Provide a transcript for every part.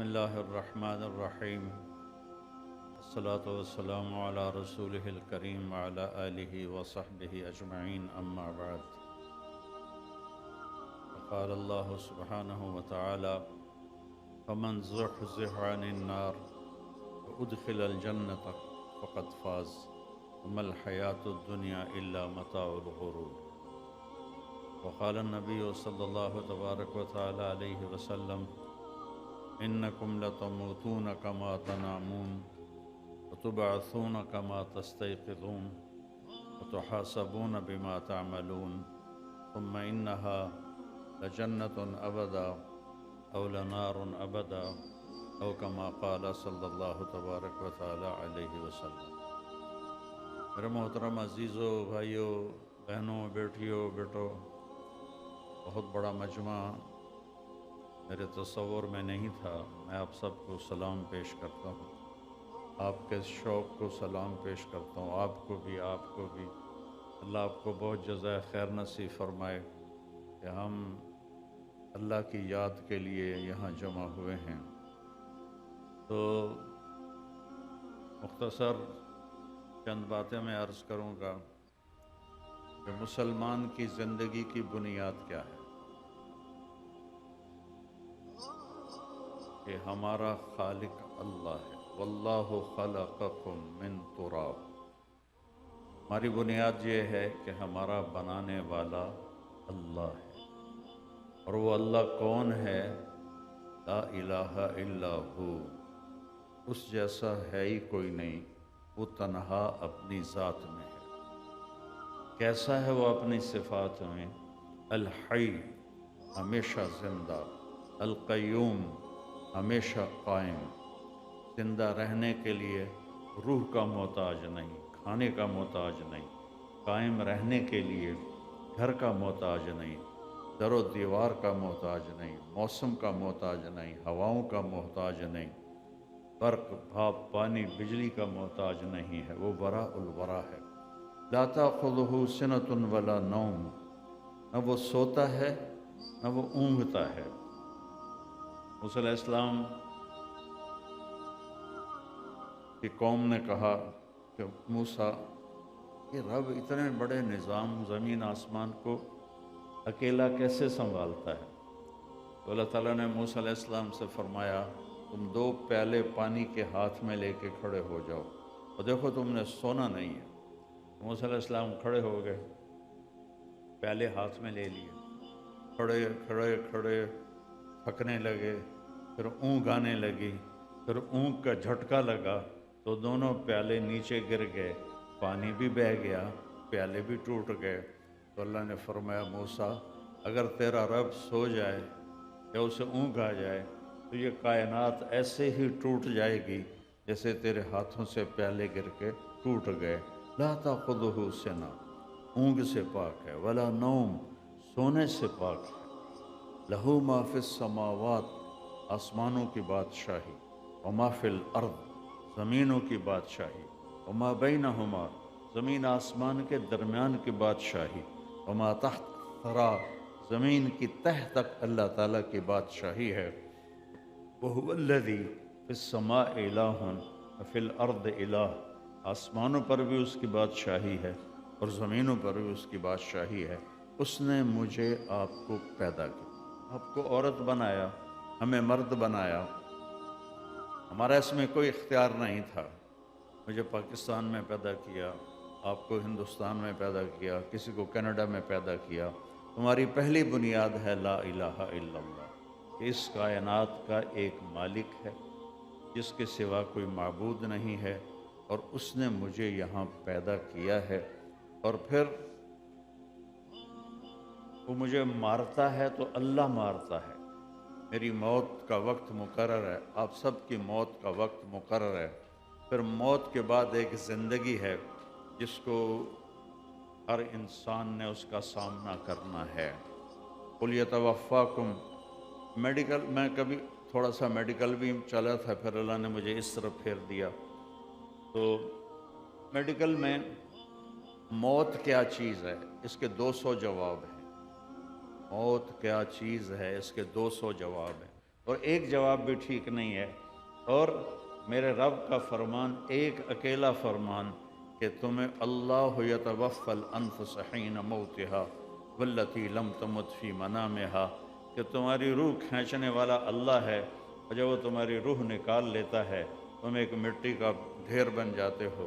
بسم اللہ الرحمن الرحیم الصلاة والسلام علی رسولہ الکریم وعلی آلہ وصحبہ اجمعین اما بعد فقال اللہ سبحانہ وتعالی فمن زحزح عن النار وادخل الجنة فقد فاز وما الحیاة الدنیا الا متاع الغرور وقال النبی صلی اللہ تبارک وتعالی علیہ وسلم انکم لتموتون کما تنامون وتبعثون کما تستيقظون وتحاسبون بما تعملون ثم انها لجنة ابدا او لنار ابدا او کما قال صلی اللہ تبارک وتعالی علیہ وسلم۔ میرے محترم عزیزوں، بھائیوں، بہنوں، بیٹیوں، بیٹوں، بہت بڑا مجمع میرے تصور میں نہیں تھا۔ میں آپ سب کو سلام پیش کرتا ہوں، آپ کے شوق کو سلام پیش کرتا ہوں، آپ کو بھی اللہ آپ کو بہت جزائے خیر نصیب فرمائے کہ ہم اللہ کی یاد کے لیے یہاں جمع ہوئے ہیں۔ تو مختصر چند باتیں میں عرض کروں گا کہ مسلمان کی زندگی کی بنیاد کیا ہے، کہ ہمارا خالق اللہ ہے۔ واللہ خلقکم من تراب۔ ہماری بنیاد یہ ہے کہ ہمارا بنانے والا اللہ ہے، اور وہ اللہ کون ہے؟ لا الہ الا ہو، اس جیسا ہے ہی کوئی نہیں، وہ تنہا اپنی ذات میں ہے۔ کیسا ہے وہ اپنی صفات میں؟ الحی، ہمیشہ زندہ، القیوم، ہمیشہ قائم، زندہ رہنے کے لیے روح کا محتاج نہیں، کھانے کا محتاج نہیں، قائم رہنے کے لیے گھر کا محتاج نہیں، در و دیوار کا محتاج نہیں، موسم کا محتاج نہیں، ہواؤں کا محتاج نہیں، برق، بھاپ، پانی، بجلی کا محتاج نہیں ہے۔ وہ وراء الورا ہے۔ لا تأخذہ سنۃ ولا نوم، نہ وہ سوتا ہے نہ وہ اونگتا ہے۔ موسیٰ علیہ السلام کی قوم نے کہا کہ موسیٰ، یہ رب اتنے بڑے نظام زمین آسمان کو اکیلا کیسے سنبھالتا ہے؟ تو اللہ تعالیٰ نے موسیٰ علیہ السلام سے فرمایا، تم 2 پیالے پانی کے ہاتھ میں لے کے کھڑے ہو جاؤ، اور دیکھو تم نے سونا نہیں ہے۔ موسیٰ علیہ السلام کھڑے ہو گئے، پیالے ہاتھ میں لے لیے، کھڑے کھڑے کھڑے تھکنے لگے، پھر اونگ آنے لگی، پھر اونگ کا جھٹکا لگا تو دونوں پیالے نیچے گر گئے، پانی بھی بہہ گیا، پیالے بھی ٹوٹ گئے۔ تو اللہ نے فرمایا، موسیٰ، اگر تیرا رب سو جائے یا اسے اونگ آ جائے تو یہ کائنات ایسے ہی ٹوٹ جائے گی جیسے تیرے ہاتھوں سے پیالے گر کے ٹوٹ گئے۔ لا تأخذہ سنۃ، اونگ سے پاک ہے، ولا نوم، سونے سے پاک ہے۔ لہو ما فی السماوات، آسمانوں کی بادشاہی، وما فی الارض، زمینوں کی بادشاہی، وما بینہما، زمین آسمان کے درمیان کی بادشاہی، وما تحت الثری، زمین کی تہ تک اللہ تعالیٰ کی بادشاہی ہے۔ وہو الذی فی السماء الہ وفی الارض الہ، آسمانوں پر بھی اس کی بادشاہی ہے اور زمینوں پر بھی اس کی بادشاہی ہے۔ اس نے مجھے آپ کو پیدا کیا، آپ کو عورت بنایا، ہمیں مرد بنایا، ہمارا اس میں کوئی اختیار نہیں تھا۔ مجھے پاکستان میں پیدا کیا، آپ کو ہندوستان میں پیدا کیا، کسی کو کینیڈا میں پیدا کیا۔ تمہاری پہلی بنیاد ہے لا الہ الا اللہ، کہ اس کائنات کا ایک مالک ہے جس کے سوا کوئی معبود نہیں ہے، اور اس نے مجھے یہاں پیدا کیا ہے، اور پھر وہ مجھے مارتا ہے تو اللہ مارتا ہے۔ میری موت کا وقت مقرر ہے، آپ سب کی موت کا وقت مقرر ہے، پھر موت کے بعد ایک زندگی ہے جس کو ہر انسان نے اس کا سامنا کرنا ہے۔ قُلْ يَتَوَفَّاكُمْ، میڈیکل، میں کبھی تھوڑا سا میڈیکل بھی چلا تھا، پھر اللہ نے مجھے اس طرف پھیر دیا۔ تو میڈیکل میں موت کیا چیز ہے، اس کے 200 جواب ہیں۔ موت کیا چیز ہے، اس کے 200 جواب ہیں۔ اور ایک جواب بھی ٹھیک نہیں ہے۔ اور میرے رب کا فرمان ایک اکیلا فرمان کہ تمہیں اللہ یتوفی الانفس حین موتها والتی لم تمت فی منامها، کہ تمہاری روح کھینچنے والا اللہ ہے، اور جب وہ تمہاری روح نکال لیتا ہے تم ایک مٹی کا ڈھیر بن جاتے ہو۔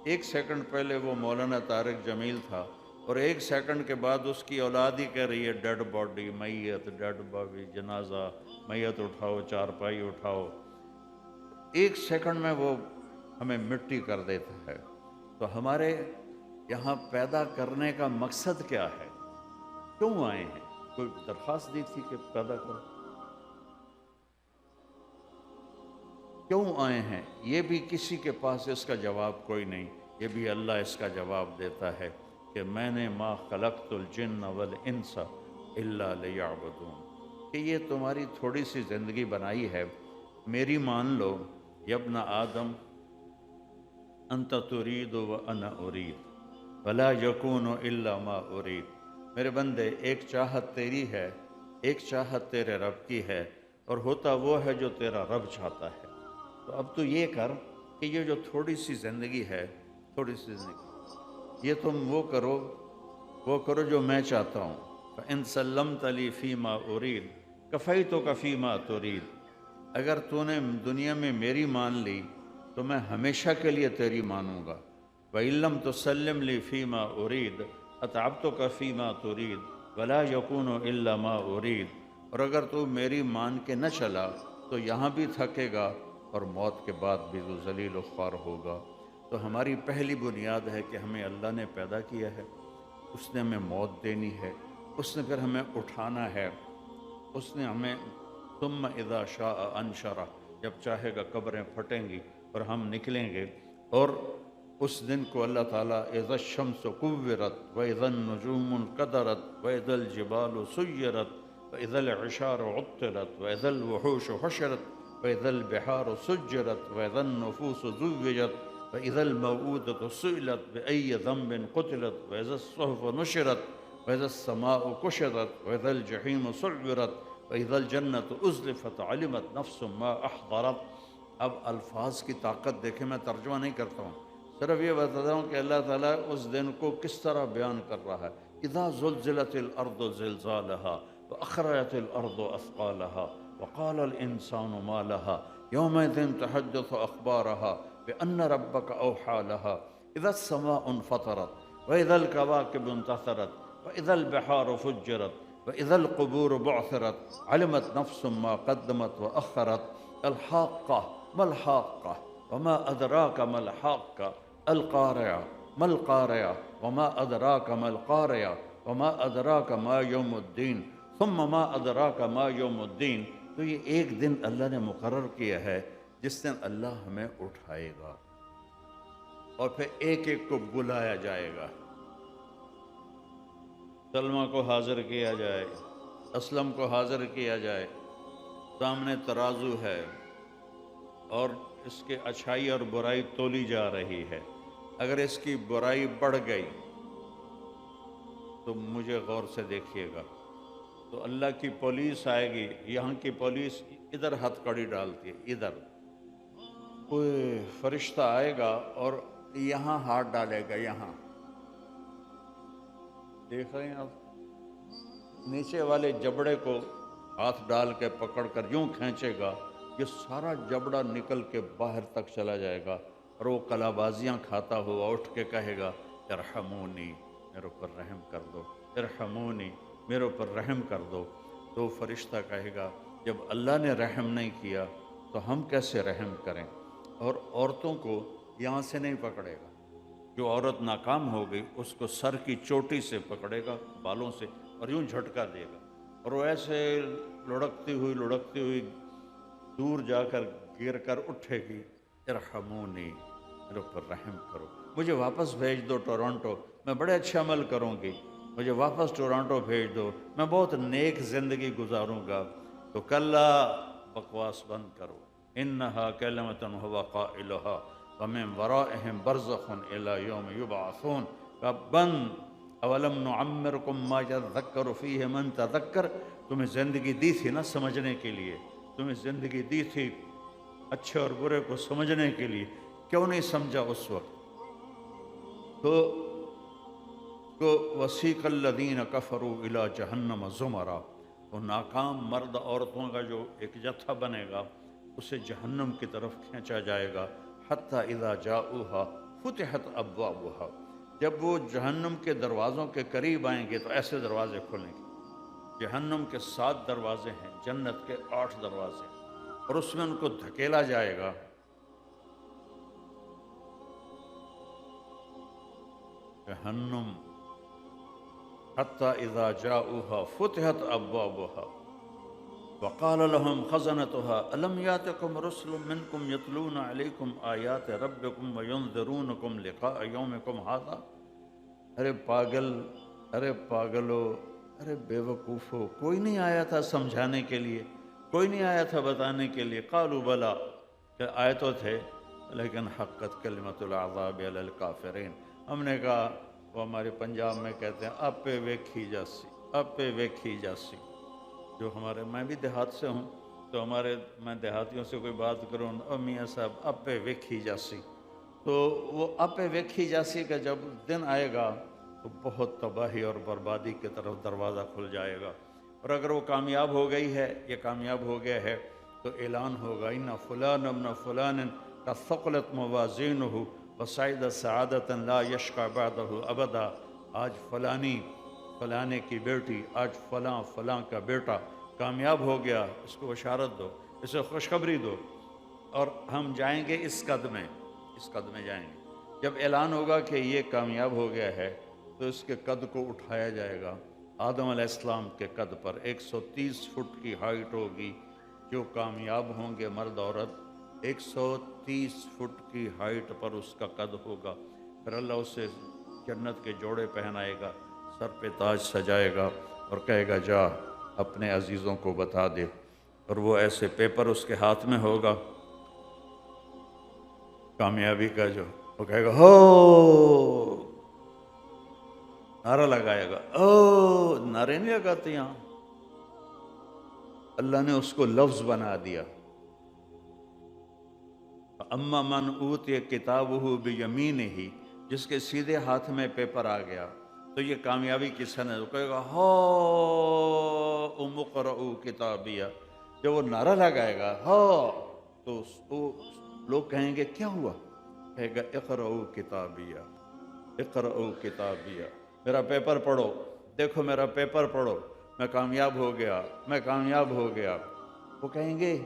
ایک سیکنڈ پہلے وہ مولانا طارق جمیل تھا، اور ایک سیکنڈ کے بعد اس کی اولاد ہی کہہ رہی ہے ڈیڈ باڈی، میت، ڈیڈ باڈی، جنازہ، میت اٹھاؤ، چارپائی اٹھاؤ۔ ایک سیکنڈ میں وہ ہمیں مٹی کر دیتا ہے۔ تو ہمارے یہاں پیدا کرنے کا مقصد کیا ہے؟ کیوں آئے ہیں؟ کوئی درخواست دی تھی کہ پیدا کرو؟ کیوں آئے ہیں؟ یہ بھی کسی کے پاس اس کا جواب کوئی نہیں۔ یہ بھی اللہ اس کا جواب دیتا ہے کہ میں نے ما خلقت الجن والانس الا لیعبدون، کہ یہ تمہاری تھوڑی سی زندگی بنائی ہے، میری مان لو۔ یابن آدم انت ترید وانا ارید ولا یکون الا ما ارید، میرے بندے ایک چاہت تیری ہے، ایک چاہت تیرے رب کی ہے، اور ہوتا وہ ہے جو تیرا رب چاہتا ہے۔ تو اب تو یہ کر کہ یہ جو تھوڑی سی زندگی ہے، تھوڑی سی زندگی، یہ تم وہ کرو جو میں چاہتا ہوں۔ فَإِن سَلَّمْتَ لِي فِي مَا أُرِيدُ كَفَيْتُكَ فِي مَا تُرِيدُ، اگر تو نے دنیا میں میری مان لی تو میں ہمیشہ کے لیے تیری مانوں گا۔ وَإِن لَّمْ تُسَلِّمْ لِي فِي مَا أُرِيدُ أَتْعَبْتُكَ فِي مَا تُرِيدُ وَلَا يَكُونُ إِلَّا مَا أُرِيدُ، اور اگر تو میری مان کے نہ چلا تو یہاں بھی تھکے گا اور موت کے بعد بھی تو ذلیل و خوار ہوگا۔ تو ہماری پہلی بنیاد ہے کہ ہمیں اللہ نے پیدا کیا ہے، اس نے ہمیں موت دینی ہے، اس نے پھر ہمیں اٹھانا ہے، اس نے ہمیں ثم اذا شاء انشرہ، جب چاہے گا قبریں پھٹیں گی اور ہم نکلیں گے۔ اور اس دن کو اللہ تعالیٰ اذا الشمس کورت واذا النجوم انقدرت واذا الجبال سیرت واذا العشار عطلت واذا الوحوش حشرت واذا البحار سجرت واذا النفوس زوجت واذا الموءودة سئلت بأي ذنب قتلت واذا الصحف نشرت واذا السماء كشطت واذا الجحيم سعرت واذا الجنة ازلفت علمت نفس ما احضرت۔ اب الفاظ کی طاقت دیکھیں، میں ترجمہ نہیں کرتا ہوں، صرف یہ بتاتا ہوں کہ اللہ تعالیٰ اس دن کو کس طرح بیان کر رہا ہے۔ اذا زلزلت الارض زلزالها واخرجت الارض اثقالها وقال الانسان ما لها يومئذ تحدث اخبارها بان ربك اوحى لها اذا السماء انفطرت واذا الكواكب انتثرت واذا البحار فجرت واذا القبور بعثرت علمت نفس ما قدمت واخرت الحاقة ما الحاقة وما أدراك ما الحاقة القارعة ما القارعة وما أدراك ما القارعة وما أدراك ما يوم الدين ثم ما أدراك ما يوم الدين۔ تو یہ ایک دن اللہ نے مقرر کیا ہے جس دن اللہ ہمیں اٹھائے گا اور پھر ایک ایک کو بلایا جائے گا۔ سلمہ کو حاضر کیا جائے، اسلم کو حاضر کیا جائے، سامنے ترازو ہے اور اس کے اچھائی اور برائی تولی جا رہی ہے۔ اگر اس کی برائی بڑھ گئی تو مجھے غور سے دیکھیے گا، تو اللہ کی پولیس آئے گی، یہاں کی پولیس ادھر ہتھ کڑی ڈالتی ہے، ادھر کوئی فرشتہ آئے گا اور یہاں ہاتھ ڈالے گا، یہاں دیکھ رہے ہیں آپ، نیچے والے جبڑے کو ہاتھ ڈال کے پکڑ کر یوں کھینچے گا، یہ سارا جبڑا نکل کے باہر تک چلا جائے گا، اور وہ کلا بازیاں کھاتا ہوا اٹھ کے کہے گا ارحمونی، میرے اوپر رحم کر دو، ارحمونی، میرے اوپر رحم کر دو۔ تو فرشتہ کہے گا جب اللہ نے رحم نہیں کیا تو ہم کیسے رحم کریں؟ اور عورتوں کو یہاں سے نہیں پکڑے گا، جو عورت ناکام ہو گئی اس کو سر کی چوٹی سے پکڑے گا، بالوں سے، اور یوں جھٹکا دے گا، اور وہ ایسے لڑکتی ہوئی دور جا کر گر کر اٹھے گی، ارحمونی، میرے اوپر رحم کرو، مجھے واپس بھیج دو ٹورانٹو، میں بڑے اچھے عمل کروں گی، مجھے واپس ٹورانٹو بھیج دو، میں بہت نیک زندگی گزاروں گا۔ تو کلا، بکواس بند کرو، انہا کلمۃ ہو قائلہا ومن ورائہم برزخ الی یوم یبعثون، کا بند، اولم نعمرکم ما یذکر فیہ من تذکر، تمہیں زندگی دی تھی نا سمجھنے کے لیے، تمہیں زندگی دی تھی اچھے اور برے کو سمجھنے کے لیے، کیوں نہیں سمجھا اس وقت؟ تو وسیق الذین کفروا الی جہنم زمرا، وہ ناکام مرد عورتوں کا جو ایک جتھا بنے گا اسے جہنم کی طرف کھینچا جائے گا، حتی اذا جاؤہا فتحت ابوابہا، جب وہ جہنم کے دروازوں کے قریب آئیں گے تو ایسے دروازے کھلیں گے۔ جہنم کے 7 دروازے ہیں، جنت کے 8 دروازے، اور اس میں ان کو دھکیلا جائے گا۔ جہنم حتی اذا جاؤہا فتحت ابوابہا وقال لهم خزنتها ألم يأتكم رسل منكم يتلون عليكم آيات ربكم وينذرونكم لقاء يومكم هذا۔ ارے پاگل، ارے پاگلو، ارے بے وقوفو، کوئی نہیں آیا تھا سمجھانے کے لیے، کوئی نہیں آیا تھا بتانے کے لیے؟ قالوا بلا، کہ آئے تو تھے لیکن حقت کلمت العذاب علی الکافرین۔ ہم نے کہا، وہ ہمارے پنجاب میں کہتے ہیں اپے ویکھی جاسی، اپے ویکھی جاسی۔ جو ہمارے، میں بھی دیہات سے ہوں تو میں دیہاتیوں سے کوئی بات کروں، میاں صاحب اپے ویکھی جاسی، تو وہ اپے ویکھی جاسی کا جب دن آئے گا تو بہت تباہی اور بربادی کی طرف دروازہ کھل جائے گا۔ اور اگر وہ کامیاب ہو گئی ہے، یہ کامیاب ہو گیا ہے، تو اعلان ہوگا ان فلان ابن فلان کا ثقلت موازینہ وصعد سعادتا لا یشقى بعدہ ابدا۔ آج فلانے کی بیٹی، آج فلاں کا بیٹا کامیاب ہو گیا، اس کو بشارت دو، اسے خوشخبری دو، اور ہم جائیں گے اس قد میں جائیں گے۔ جب اعلان ہوگا کہ یہ کامیاب ہو گیا ہے تو اس کے قد کو اٹھایا جائے گا، آدم علیہ السلام کے قد پر 130 فٹ کی ہائٹ ہوگی۔ جو کامیاب ہوں گے مرد عورت، 130 فٹ کی ہائٹ پر اس کا قد ہوگا۔ پھر اللہ اسے جنت کے جوڑے پہنائے گا، سر پہ تاج سجائے گا اور کہے گا جا اپنے عزیزوں کو بتا دے، اور وہ ایسے پیپر اس کے ہاتھ میں ہوگا کامیابی کا، جو وہ کہے گا ہو، نعرہ لگائے گا۔ او، نعرے نہیں لگاتے یہاں، اللہ نے اس کو لفظ بنا دیا۔ اما من اوتی کتابہ بیمینہ، جس کے سیدھے ہاتھ میں پیپر آ گیا تو یہ کامیابی کی سند، وہ کہے گا ہاؤ اقرؤوا کتابیہ۔ جب وہ نعرہ لگائے گا ہاؤ، تو لوگ کہیں گے کیا ہوا؟ کہے گا اقرؤوا کتابیہ، اقرؤوا کتابیہ، میرا پیپر پڑھو، دیکھو میرا پیپر پڑھو، میں کامیاب ہو گیا، میں کامیاب ہو گیا۔ وہ کہیں گے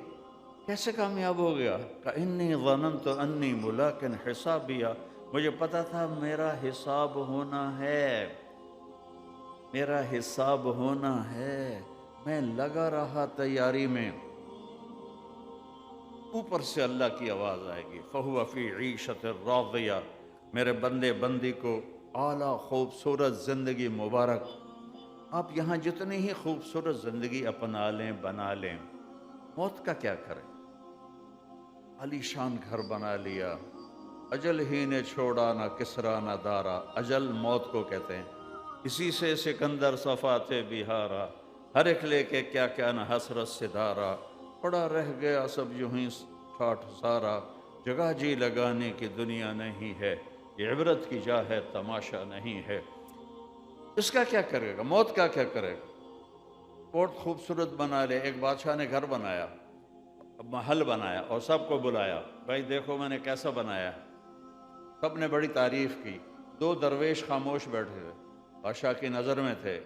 کیسے کامیاب ہو گیا؟ انی ظننت انی ملاق حسابیہ، مجھے پتا تھا میرا حساب ہونا ہے، میرا حساب ہونا ہے، میں لگا رہا تیاری میں۔ اوپر سے اللہ کی آواز آئے گی فہو فی عیشۃ راضیہ، میرے بندے بندی کو اعلیٰ خوبصورت زندگی مبارک۔ آپ یہاں جتنی ہی خوبصورت زندگی اپنا لیں، بنا لیں، موت کا کیا کریں؟ عالی شان گھر بنا لیا، اجل ہی نے چھوڑا نہ کسرا نہ دارا، اجل موت کو کہتے ہیں، اسی سے سکندر صفات بہارا، ہر ایک لے کے کیا کیا نہ حسرت سے دارا، پڑا رہ گیا سب یوں ہی ٹھاٹھ سارا، جگہ جی لگانے کی دنیا نہیں ہے، یہ عبرت کی جا ہے تماشا نہیں ہے۔ اس کا کیا کرے گا؟ موت کا کیا کرے گا؟ بہت خوبصورت بنا لے، ایک بادشاہ نے گھر بنایا، محل بنایا اور سب کو بلایا، بھائی دیکھو میں نے کیسا بنایا۔ سب نے بڑی تعریف کی، 2 درویش خاموش بیٹھے تھے، بادشاہ کی نظر میں تھے،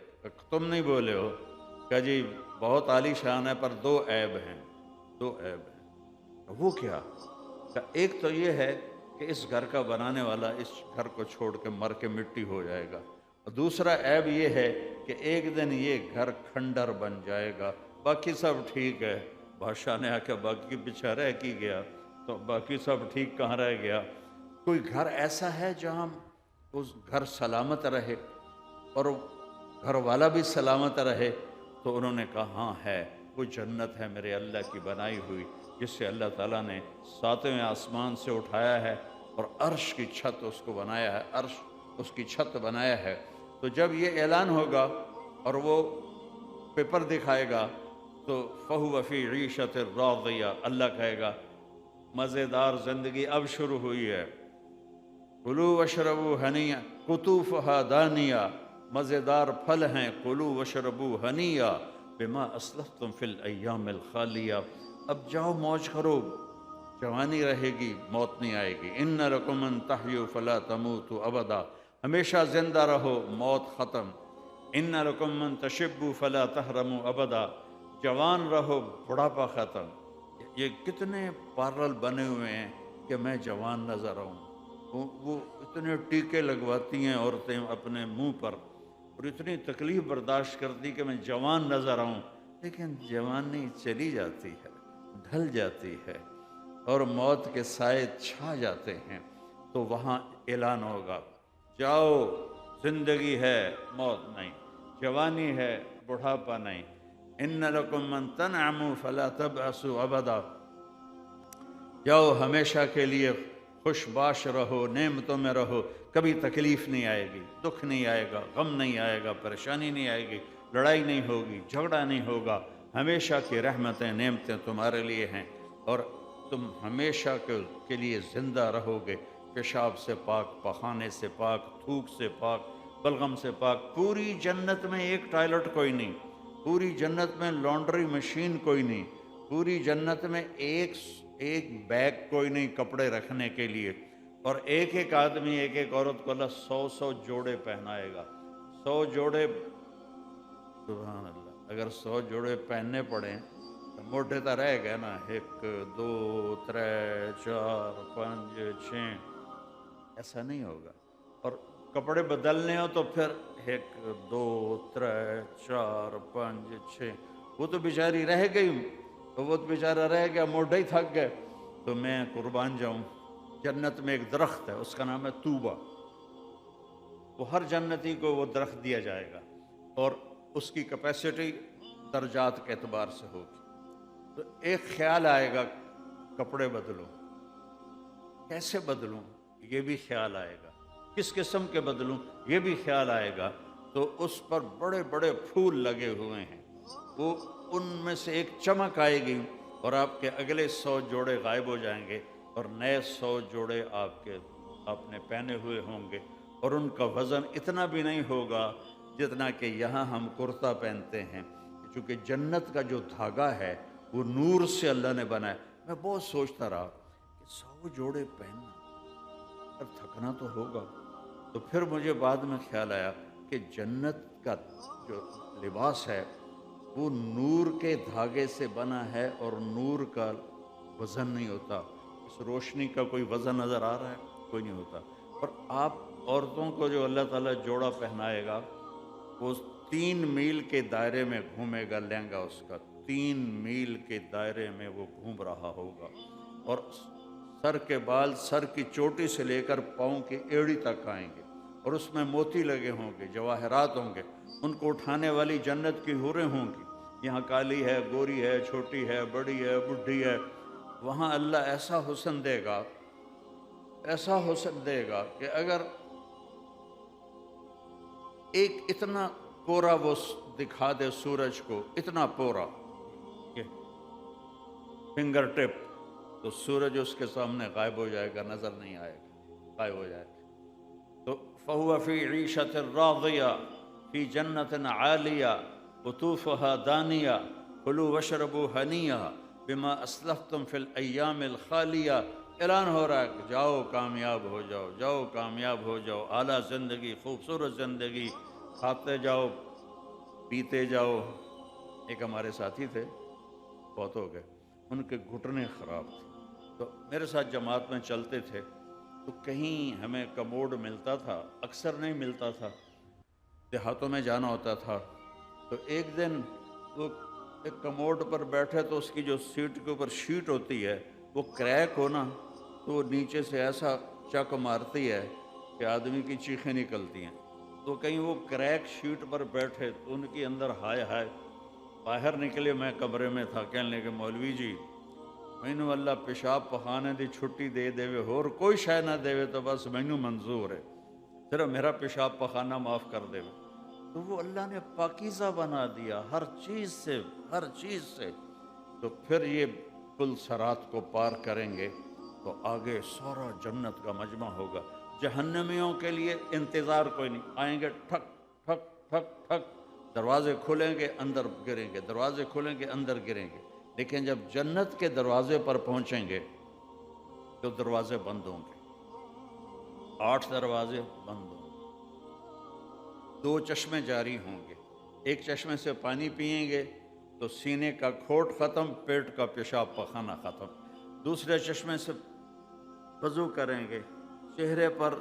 تم نہیں بولے ہو؟ کہ جی بہت عالی شان ہے پر 2 عیب ہیں، 2 عیب ہیں۔ وہ کیا؟ کہ ایک تو یہ ہے کہ اس گھر کا بنانے والا اس گھر کو چھوڑ کے مر کے مٹی ہو جائے گا، اور دوسرا عیب یہ ہے کہ ایک دن یہ گھر کھنڈر بن جائے گا، باقی سب ٹھیک ہے۔ بادشاہ نے آ کے باقی پیچھے رہ کی گیا، تو باقی سب ٹھیک کہاں رہ گیا؟ کوئی گھر ایسا ہے جہاں اس گھر سلامت رہے اور گھر والا بھی سلامت رہے؟ تو انہوں نے کہا ہاں ہے، وہ جنت ہے میرے اللہ کی بنائی ہوئی، جس سے اللہ تعالیٰ نے 7ویں آسمان سے اٹھایا ہے اور عرش کی چھت اس کو بنایا ہے، عرش اس کی چھت بنایا ہے۔ تو جب یہ اعلان ہوگا اور وہ پیپر دکھائے گا تو فہو فی عیشت راضیہ، اللہ کہے گا مزیدار زندگی اب شروع ہوئی ہے، کلوا واشربوا ہنیئا قطوفہا دانیہ، مزیدار پھل ہیں، کلوا واشربوا ہنیئا بما اسلفتم فی الایام الخالیہ، اب جاؤ موج کرو، جوانی رہے گی، موت نہیں آئے گی، ان لکم ان تحیوا فلا تموتوا ابدا، ہمیشہ زندہ رہو، موت ختم، ان لکم ان تشبوا فلا تحرموا ابدا، جوان رہو، بڑھاپا ختم۔ یہ کتنے پارلر بنے ہوئے ہیں کہ میں جوان نظر آؤں، وہ اتنے ٹیکے لگواتی ہیں عورتیں اپنے منہ پر، اور اتنی تکلیف برداشت کرتی کہ میں جوان نظر آؤں، لیکن جوانی چلی جاتی ہے، ڈھل جاتی ہے، اور موت کے سائے چھا جاتے ہیں، تو وہاں اعلان ہوگا جاؤ، زندگی ہے، موت نہیں، جوانی ہے، بڑھاپا نہیں، ان لکم من تنعموا فلا تبعثوا ابدا، جاؤ ہمیشہ کے لیے خوش باش رہو، نعمتوں میں رہو، کبھی تکلیف نہیں آئے گی، دکھ نہیں آئے گا، غم نہیں آئے گا، پریشانی نہیں آئے گی، لڑائی نہیں ہوگی، جھگڑا نہیں ہوگا، ہمیشہ کی رحمتیں نعمتیں تمہارے لیے ہیں، اور تم ہمیشہ کے لیے زندہ رہو گے، پیشاب سے پاک، پخانے سے پاک، تھوک سے پاک، بلغم سے پاک، پوری جنت میں ایک ٹوائلٹ کوئی نہیں، پوری جنت میں لانڈری مشین کوئی نہیں، پوری جنت میں ایک بیگ کوئی نہیں کپڑے رکھنے کے لیے، اور ایک ایک آدمی ایک ایک عورت کو اللہ 100 جوڑے پہنائے گا، 100 جوڑے، سبحان اللہ، اگر 100 جوڑے پہننے پڑیں تو موٹے تو رہ گئے نا، 1 2 3 4 5 6، ایسا نہیں ہوگا، اور کپڑے بدلنے ہو تو پھر 1 2 3 4 5 6، وہ تو بیچاری رہ گئی، تو وہ تو بیچارہ رہ گیا، موٹے ہی تھک گئے، تو میں قربان جاؤں، جنت میں ایک درخت ہے، اس کا نام ہے طوبہ، وہ ہر جنتی کو وہ درخت دیا جائے گا، اور اس کی کیپیسٹی درجات کے اعتبار سے ہوگی، تو ایک خیال آئے گا کپڑے بدلوں، کیسے بدلوں یہ بھی خیال آئے گا، کس قسم کے بدلوں یہ بھی خیال آئے گا، تو اس پر بڑے بڑے پھول لگے ہوئے ہیں، وہ ان میں سے ایک چمک آئے گی، اور آپ کے اگلے 100 جوڑے غائب ہو جائیں گے، اور نئے 100 جوڑے آپ نے پہنے ہوئے ہوں گے، اور ان کا وزن اتنا بھی نہیں ہوگا جتنا کہ یہاں ہم کرتا پہنتے ہیں، چونکہ جنت کا جو دھاگا ہے وہ نور سے اللہ نے بنایا۔ میں بہت سوچتا رہا کہ 100 جوڑے پہننا، اب تھکنا تو ہوگا، تو پھر مجھے بعد میں خیال آیا کہ جنت کا جو لباس ہے وہ نور کے دھاگے سے بنا ہے، اور نور کا وزن نہیں ہوتا، اس روشنی کا کوئی وزن نظر آ رہا ہے؟ کوئی نہیں ہوتا، اور آپ عورتوں کو جو اللہ تعالیٰ جوڑا پہنائے گا وہ 3 میل کے دائرے میں گھومے گا، لہنگا اس کا 3 میل کے دائرے میں وہ گھوم رہا ہوگا، اور سر کے بال سر کی چوٹی سے لے کر پاؤں کی ایڑی تک آئیں گے، اور اس میں موتی لگے ہوں گے، جواہرات ہوں گے، ان کو اٹھانے والی جنت کی حوریں ہوں گی، یہاں کالی ہے، گوری ہے، چھوٹی ہے، بڑی ہے، بڈھی ہے، وہاں اللہ ایسا حسن دے گا، ایسا حسن دے گا کہ اگر ایک اتنا کورا وہ دکھا دے سورج کو، اتنا پورا کہ فنگر ٹپ، تو سورج اس کے سامنے غائب ہو جائے گا، نظر نہیں آئے گا، غائب ہو جائے گا، تو فَهُوَ فِي عِيشَةٍ رَاضِيَةٍ فِي جَنَّةٍ عَالِيَةٍ قُطُوفُهَا دَانِيَةٌ كُلُوا وَاشْرَبُوا هَنِيًّا بِمَا أَسْلَفْتُمْ فِي الْأَيَّامِ الْخَالِيَةِ، اعلان ہو رہا ہے کہ جاؤ کامیاب ہو جاؤ، جاؤ کامیاب ہو جاؤ، اعلیٰ زندگی، خوبصورت زندگی، کھاتے جاؤ، پیتے جاؤ۔ ایک ہمارے ساتھی تھے، بہت ہو گئے، ان کے گھٹنے خراب تھے، تو میرے ساتھ جماعت میں چلتے تھے، تو کہیں ہمیں کموڈ ملتا تھا، اکثر نہیں ملتا تھا، دیہاتوں میں جانا ہوتا تھا، تو ایک دن وہ ایک کموڈ پر بیٹھے، تو اس کی جو سیٹ کے اوپر شیٹ ہوتی ہے وہ کریک ہونا، تو وہ نیچے سے ایسا چک مارتی ہے کہ آدمی کی چیخیں نکلتی ہیں، تو کہیں وہ کریک شیٹ پر بیٹھے، تو ان کی اندر ہائے ہائے، باہر نکلے، میں کمرے میں تھا، کہنے لگے مولوی جی مینوں اللہ پیشاب پخانے دی چھٹی دے دے، اور کوئی شے نہ دے تو بس مینوں منظور ہے، صرف میرا پیشاب پخانا معاف کر دے۔ تو وہ اللہ نے پاکیزہ بنا دیا ہر چیز سے، ہر چیز سے۔ تو پھر یہ پل صراط کو پار کریں گے تو آگے سارا جنت کا مجمع ہوگا۔ جہنمیوں کے لیے انتظار کوئی نہیں، آئیں گے ٹھک ٹھک ٹھک ٹھک، دروازے کھلیں گے اندر گریں گے، دروازے کھلیں گے اندر گریں گے۔ لیکن جب جنت کے دروازے پر پہنچیں گے تو دروازے بند ہوں گے، 8 دروازے بند ہوں گے، 2 چشمے جاری ہوں گے۔ ایک چشمے سے پانی پئیں گے تو سینے کا کھوٹ ختم، پیٹ کا پیشاب پخانہ ختم۔ دوسرے چشمے سے وضو کریں گے، چہرے پر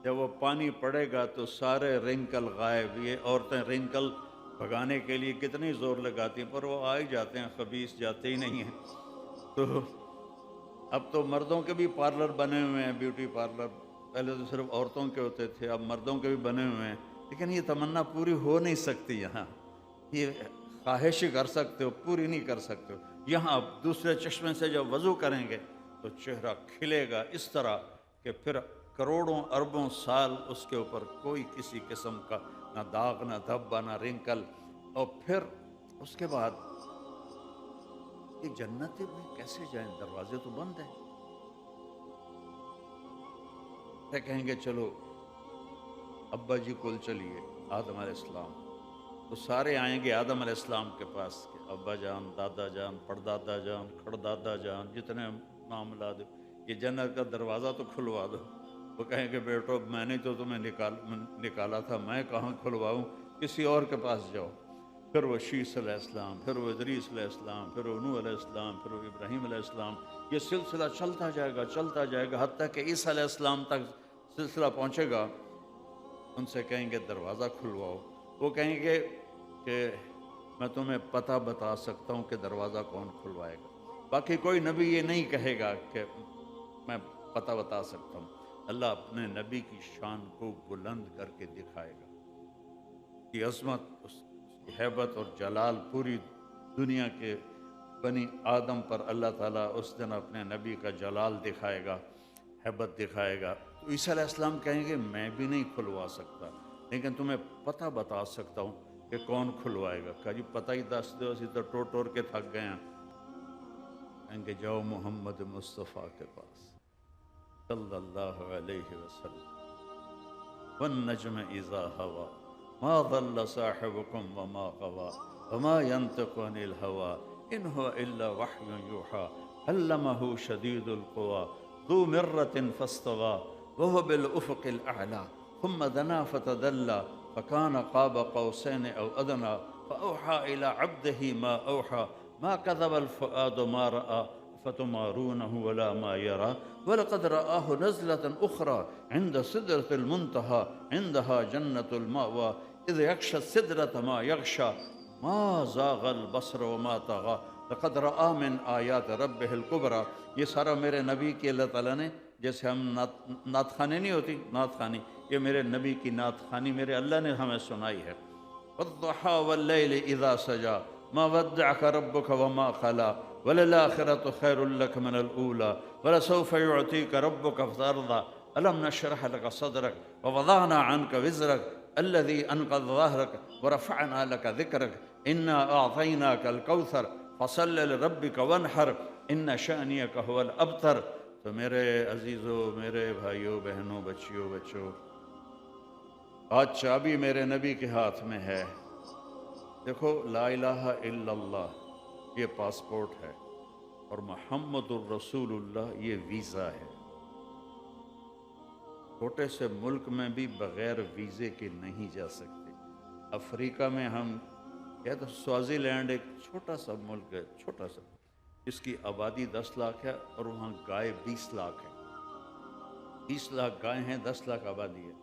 جب وہ پانی پڑے گا تو سارے رنکل غائب۔ یہ عورتیں رنکل بھگانے کے لیے کتنی زور لگاتی ہیں، پر وہ آ ہی جاتے ہیں، خبیث جاتے ہی نہیں ہیں۔ تو اب تو مردوں کے بھی پارلر بنے ہوئے ہیں، بیوٹی پارلر، پہلے تو صرف عورتوں کے ہوتے تھے، اب مردوں کے بھی بنے ہوئے ہیں۔ لیکن یہ تمنا پوری ہو نہیں سکتی یہاں، یہ خواہش ہی کر سکتے ہو، پوری نہیں کر سکتے ہو۔ یہاں اب دوسرے چشمے سے جب وضو کریں گے تو چہرہ کھلے گا اس طرح کہ پھر کروڑوں اربوں سال اس کے اوپر کوئی کسی قسم کا نہ داغ، نہ دھبا، نہ رنکل۔ اور پھر اس کے بعد یہ جنت میں کیسے جائیں، دروازے تو بند ہیں۔ پھر کہیں گے چلو ابا جی کول چلیے، آدم علیہ السلام، تو سارے آئیں گے آدم علیہ السلام کے پاس کہ ابا جان، دادا جان، پردادا جان، کھڑدادا جان، جتنے نام لا دو، یہ جنت کا دروازہ تو کھلوا دو۔ وہ کہیں کہ بیٹو میں نے تو تمہیں نکالا تھا، میں کہاں کھلواؤں، کسی اور کے پاس جاؤ۔ پھر وہ شیس علیہ السلام، پھر وہ ادریس علیہ السلام، پھر وہ نوح علیہ السلام، پھر وہ ابراہیم علیہ السلام، یہ سلسلہ چلتا جائے گا، چلتا جائے گا، حتیٰ کہ عیسیٰ علیہ السلام تک سلسلہ پہنچے گا۔ ان سے کہیں گے دروازہ کھلواؤ، وہ کہیں گے کہ میں تمہیں پتہ بتا سکتا ہوں کہ دروازہ کون کھلوائے گا۔ باقی کوئی نبی یہ نہیں کہے گا کہ میں پتہ بتا سکتا ہوں۔ اللہ اپنے نبی کی شان کو بلند کر کے دکھائے گا، کی عظمت، اس کی ہیبت اور جلال پوری دنیا کے بنی آدم پر اللہ تعالیٰ اس دن اپنے نبی کا جلال دکھائے گا، ہیبت دکھائے گا۔ تو عیسیٰ علیہ السلام کہیں گے میں بھی نہیں کھلوا سکتا، لیکن تمہیں پتہ بتا سکتا ہوں کہ کون کھلوائے گا۔ کہا جی پتہ ہی دس دو، اسی تو ٹور ٹور کے تھک گئے ہیں۔ کہیں گے جاؤ محمد مصطفیٰ کے پاس صلی اللہ علیہ وسلم، والنجم اذا ہوا ما ضل صاحبكم وما غوى وما ينطق عن الهوى ان هو الا وحي يوحى علمه شديد القوى ذو مرة فاستوى وهو بالافق الاعلى ثم دنا فتدلى فكان قاب قوسين او ادنى فاوحى الى عبده ما اوحى ما كذب الفؤاد ما راى فتمارونه ولا ما يرى ولقد رآه نزلة أخرى عند سدرة المنتهى عندها جنة المأوى إذ يغشى السدرة ما يغشى ما زاغ البصر وما طغى لقد رآ من آیات ربه الکبریٰ۔ یہ سارا میرے نبی کی اللہ تعالیٰ نے، جیسے ہم نعت خوانی نہیں ہوتی، نعت خوانی، یہ میرے نبی کی نعت خوانی میرے اللہ نے ہمیں سنائی ہے۔ والضحى والليل إذا سجى ما ودعك ربك وما خلا وللآخرة خير لك من الأولى ولسوف يعطيك ربك فترضى ألم نشرح لك صدرك ووضعنا عنك وزرك الذي أنقض ظهرك ورفعنا لك ذكرك إنا أعطيناك الكوثر فصل لربك وانحر إن شأنك هو الأبتر۔ تو میرے عزیزوں، میرے بھائیوں، بہنوں، بچیوں، بچوں، آج چابی میرے نبی کے ہاتھ میں ہے۔ دیکھو لا الہ الا اللہ یہ پاسپورٹ ہے، اور محمد الرسول اللہ یہ ویزا ہے۔ چھوٹے سے ملک میں بھی بغیر ویزے کے نہیں جا سکتے۔ افریقہ میں ہم کہتے ہیں سوازی لینڈ ایک چھوٹا سا ملک ہے، چھوٹا سا، اس کی آبادی 10 لاکھ ہے اور وہاں گائے 20 لاکھ ہیں۔ 20 لاکھ گائے ہیں، 10 لاکھ آبادی ہے۔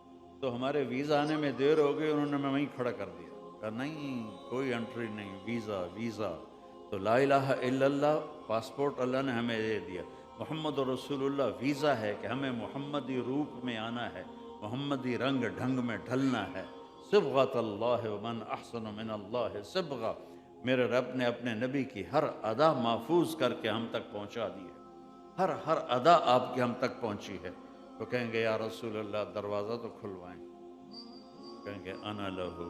تو ہمارے ویزا آنے میں دیر ہو گئی، انہوں نے میں وہیں کھڑا کر دیا، کہا نہیں کوئی انٹری نہیں، ویزا ویزا۔ تو لا الہ الا اللہ پاسپورٹ اللہ نے ہمیں دے دیا، محمد رسول اللہ ویزا ہے کہ ہمیں محمدی روپ میں آنا ہے، محمدی رنگ ڈھنگ میں ڈھلنا ہے۔ صبغۃ اللہ ومن احسن من اللہ صبغہ، میرے رب نے اپنے نبی کی ہر ادا محفوظ کر کے ہم تک پہنچا دی ہے، ہر ادا آپ کی ہم تک پہنچی ہے۔ تو کہیں گے یا رسول اللہ دروازہ تو کھلوائیں۔ کہیں گے انا لہو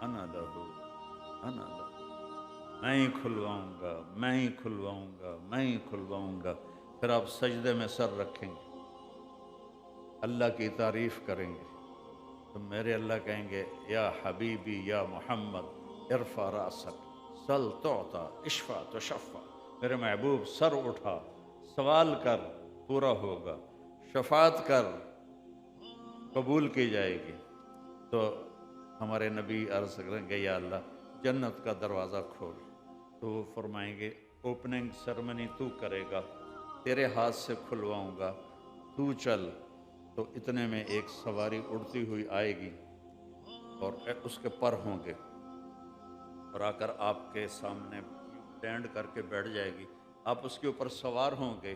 انا لہو انا لہو، میں ہی کھلواؤں گا، میں ہی کھلواؤں گا، میں ہی کھلواؤں گا۔ پھر آپ سجدے میں سر رکھیں گے، اللہ کی تعریف کریں گے، تو میرے اللہ کہیں گے یا حبیبی یا محمد ارفع راسک سل تعطا اشفع تشفع، میرے محبوب سر اٹھا، سوال کر پورا ہوگا، شفاعت کر قبول کی جائے گی۔ تو ہمارے نبی عرض کریں گے یا اللہ جنت کا دروازہ کھول، تو وہ فرمائیں گے اوپننگ سرمنی تو کرے گا، تیرے ہاتھ سے کھلواؤں گا، تو چل۔ تو اتنے میں ایک سواری اڑتی ہوئی آئے گی اور اس کے پر ہوں گے، اور آ کر آپ کے سامنے لینڈ کر کے بیٹھ جائے گی، آپ اس کے اوپر سوار ہوں گے،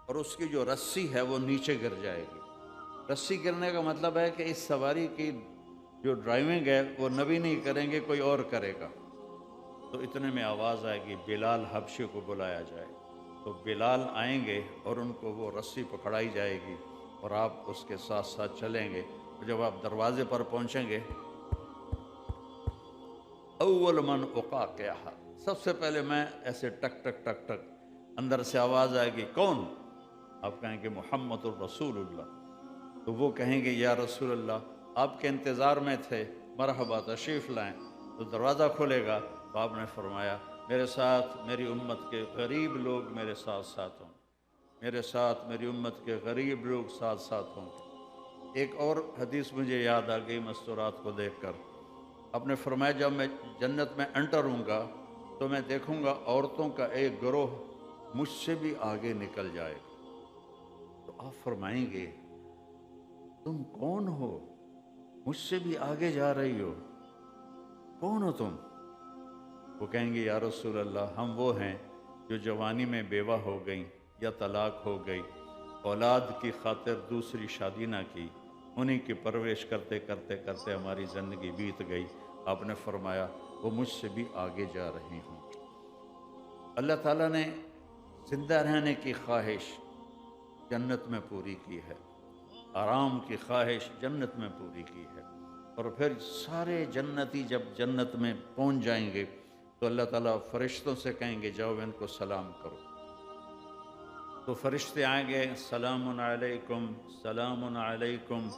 اور اس کی جو رسی ہے وہ نیچے گر جائے گی۔ رسی گرنے کا مطلب ہے کہ اس سواری کی جو ڈرائیونگ ہے وہ نبی نہیں کریں گے، کوئی اور کرے گا۔ تو اتنے میں آواز آئے گی بلال حبشی کو بلایا جائے، تو بلال آئیں گے اور ان کو وہ رسی پکڑائی جائے گی، اور آپ اس کے ساتھ ساتھ چلیں گے۔ جب آپ دروازے پر پہنچیں گے، اول من اقاقعہ، سب سے پہلے میں ایسے ٹک ٹک ٹک ٹک، اندر سے آواز آئے گی کون؟ آپ کہیں گے محمد الرسول اللہ۔ تو وہ کہیں گے یا رسول اللہ آپ کے انتظار میں تھے، مرحبا تشریف لائیں۔ تو دروازہ کھلے گا، تو آپ نے فرمایا میرے ساتھ میری امت کے غریب لوگ میرے ساتھ ساتھ ہوں، میرے ساتھ میری امت کے غریب لوگ ساتھ ساتھ ہوں۔ ایک اور حدیث مجھے یاد آ گئی مستورات کو دیکھ کر، آپ نے فرمایا جب میں جنت میں انٹر ہوں گا تو میں دیکھوں گا عورتوں کا ایک گروہ مجھ سے بھی آگے نکل جائے گا۔ تو آپ فرمائیں گے تم کون ہو؟ مجھ سے بھی آگے جا رہی ہو، کون ہو تم؟ وہ کہیں گے یا رسول اللہ ہم وہ ہیں جو جوانی میں بیوہ ہو گئیں یا طلاق ہو گئی، اولاد کی خاطر دوسری شادی نہ کی، انہی کی پرورش کرتے کرتے کرتے ہماری زندگی بیت گئی۔ آپ نے فرمایا وہ مجھ سے بھی آگے جا رہی ہوں۔ اللہ تعالیٰ نے زندہ رہنے کی خواہش جنت میں پوری کی ہے، آرام کی خواہش جنت میں پوری کی ہے، اور پھر سارے جنتی جب جنت میں پہنچ جائیں گے تو اللہ تعالیٰ فرشتوں سے کہیں گے جاؤ ان کو سلام کرو۔ تو فرشتے آئیں گے سلام علیکم سلام علیکم،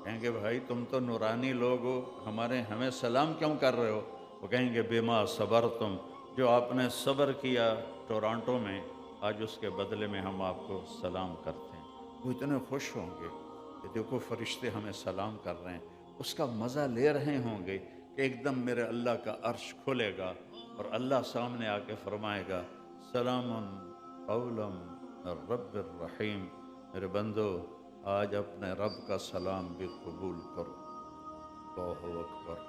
کہیں گے بھائی تم تو نورانی لوگ ہو، ہمیں سلام کیوں کر رہے ہو؟ وہ کہیں گے بما صبرتم، جو آپ نے صبر کیا ٹورانٹو میں، آج اس کے بدلے میں ہم آپ کو سلام کرتے ہیں۔ وہ اتنے خوش ہوں گے کہ دیکھو فرشتے ہمیں سلام کر رہے ہیں، اس کا مزہ لے رہے ہوں گے کہ ایک دم میرے اللہ کا عرش کھلے گا اور اللہ سامنے آ کے فرمائے گا سلام قولا من رب الرحیم، میرے بندو آج اپنے رب کا سلام بھی قبول کرو۔ اللہ اکبر۔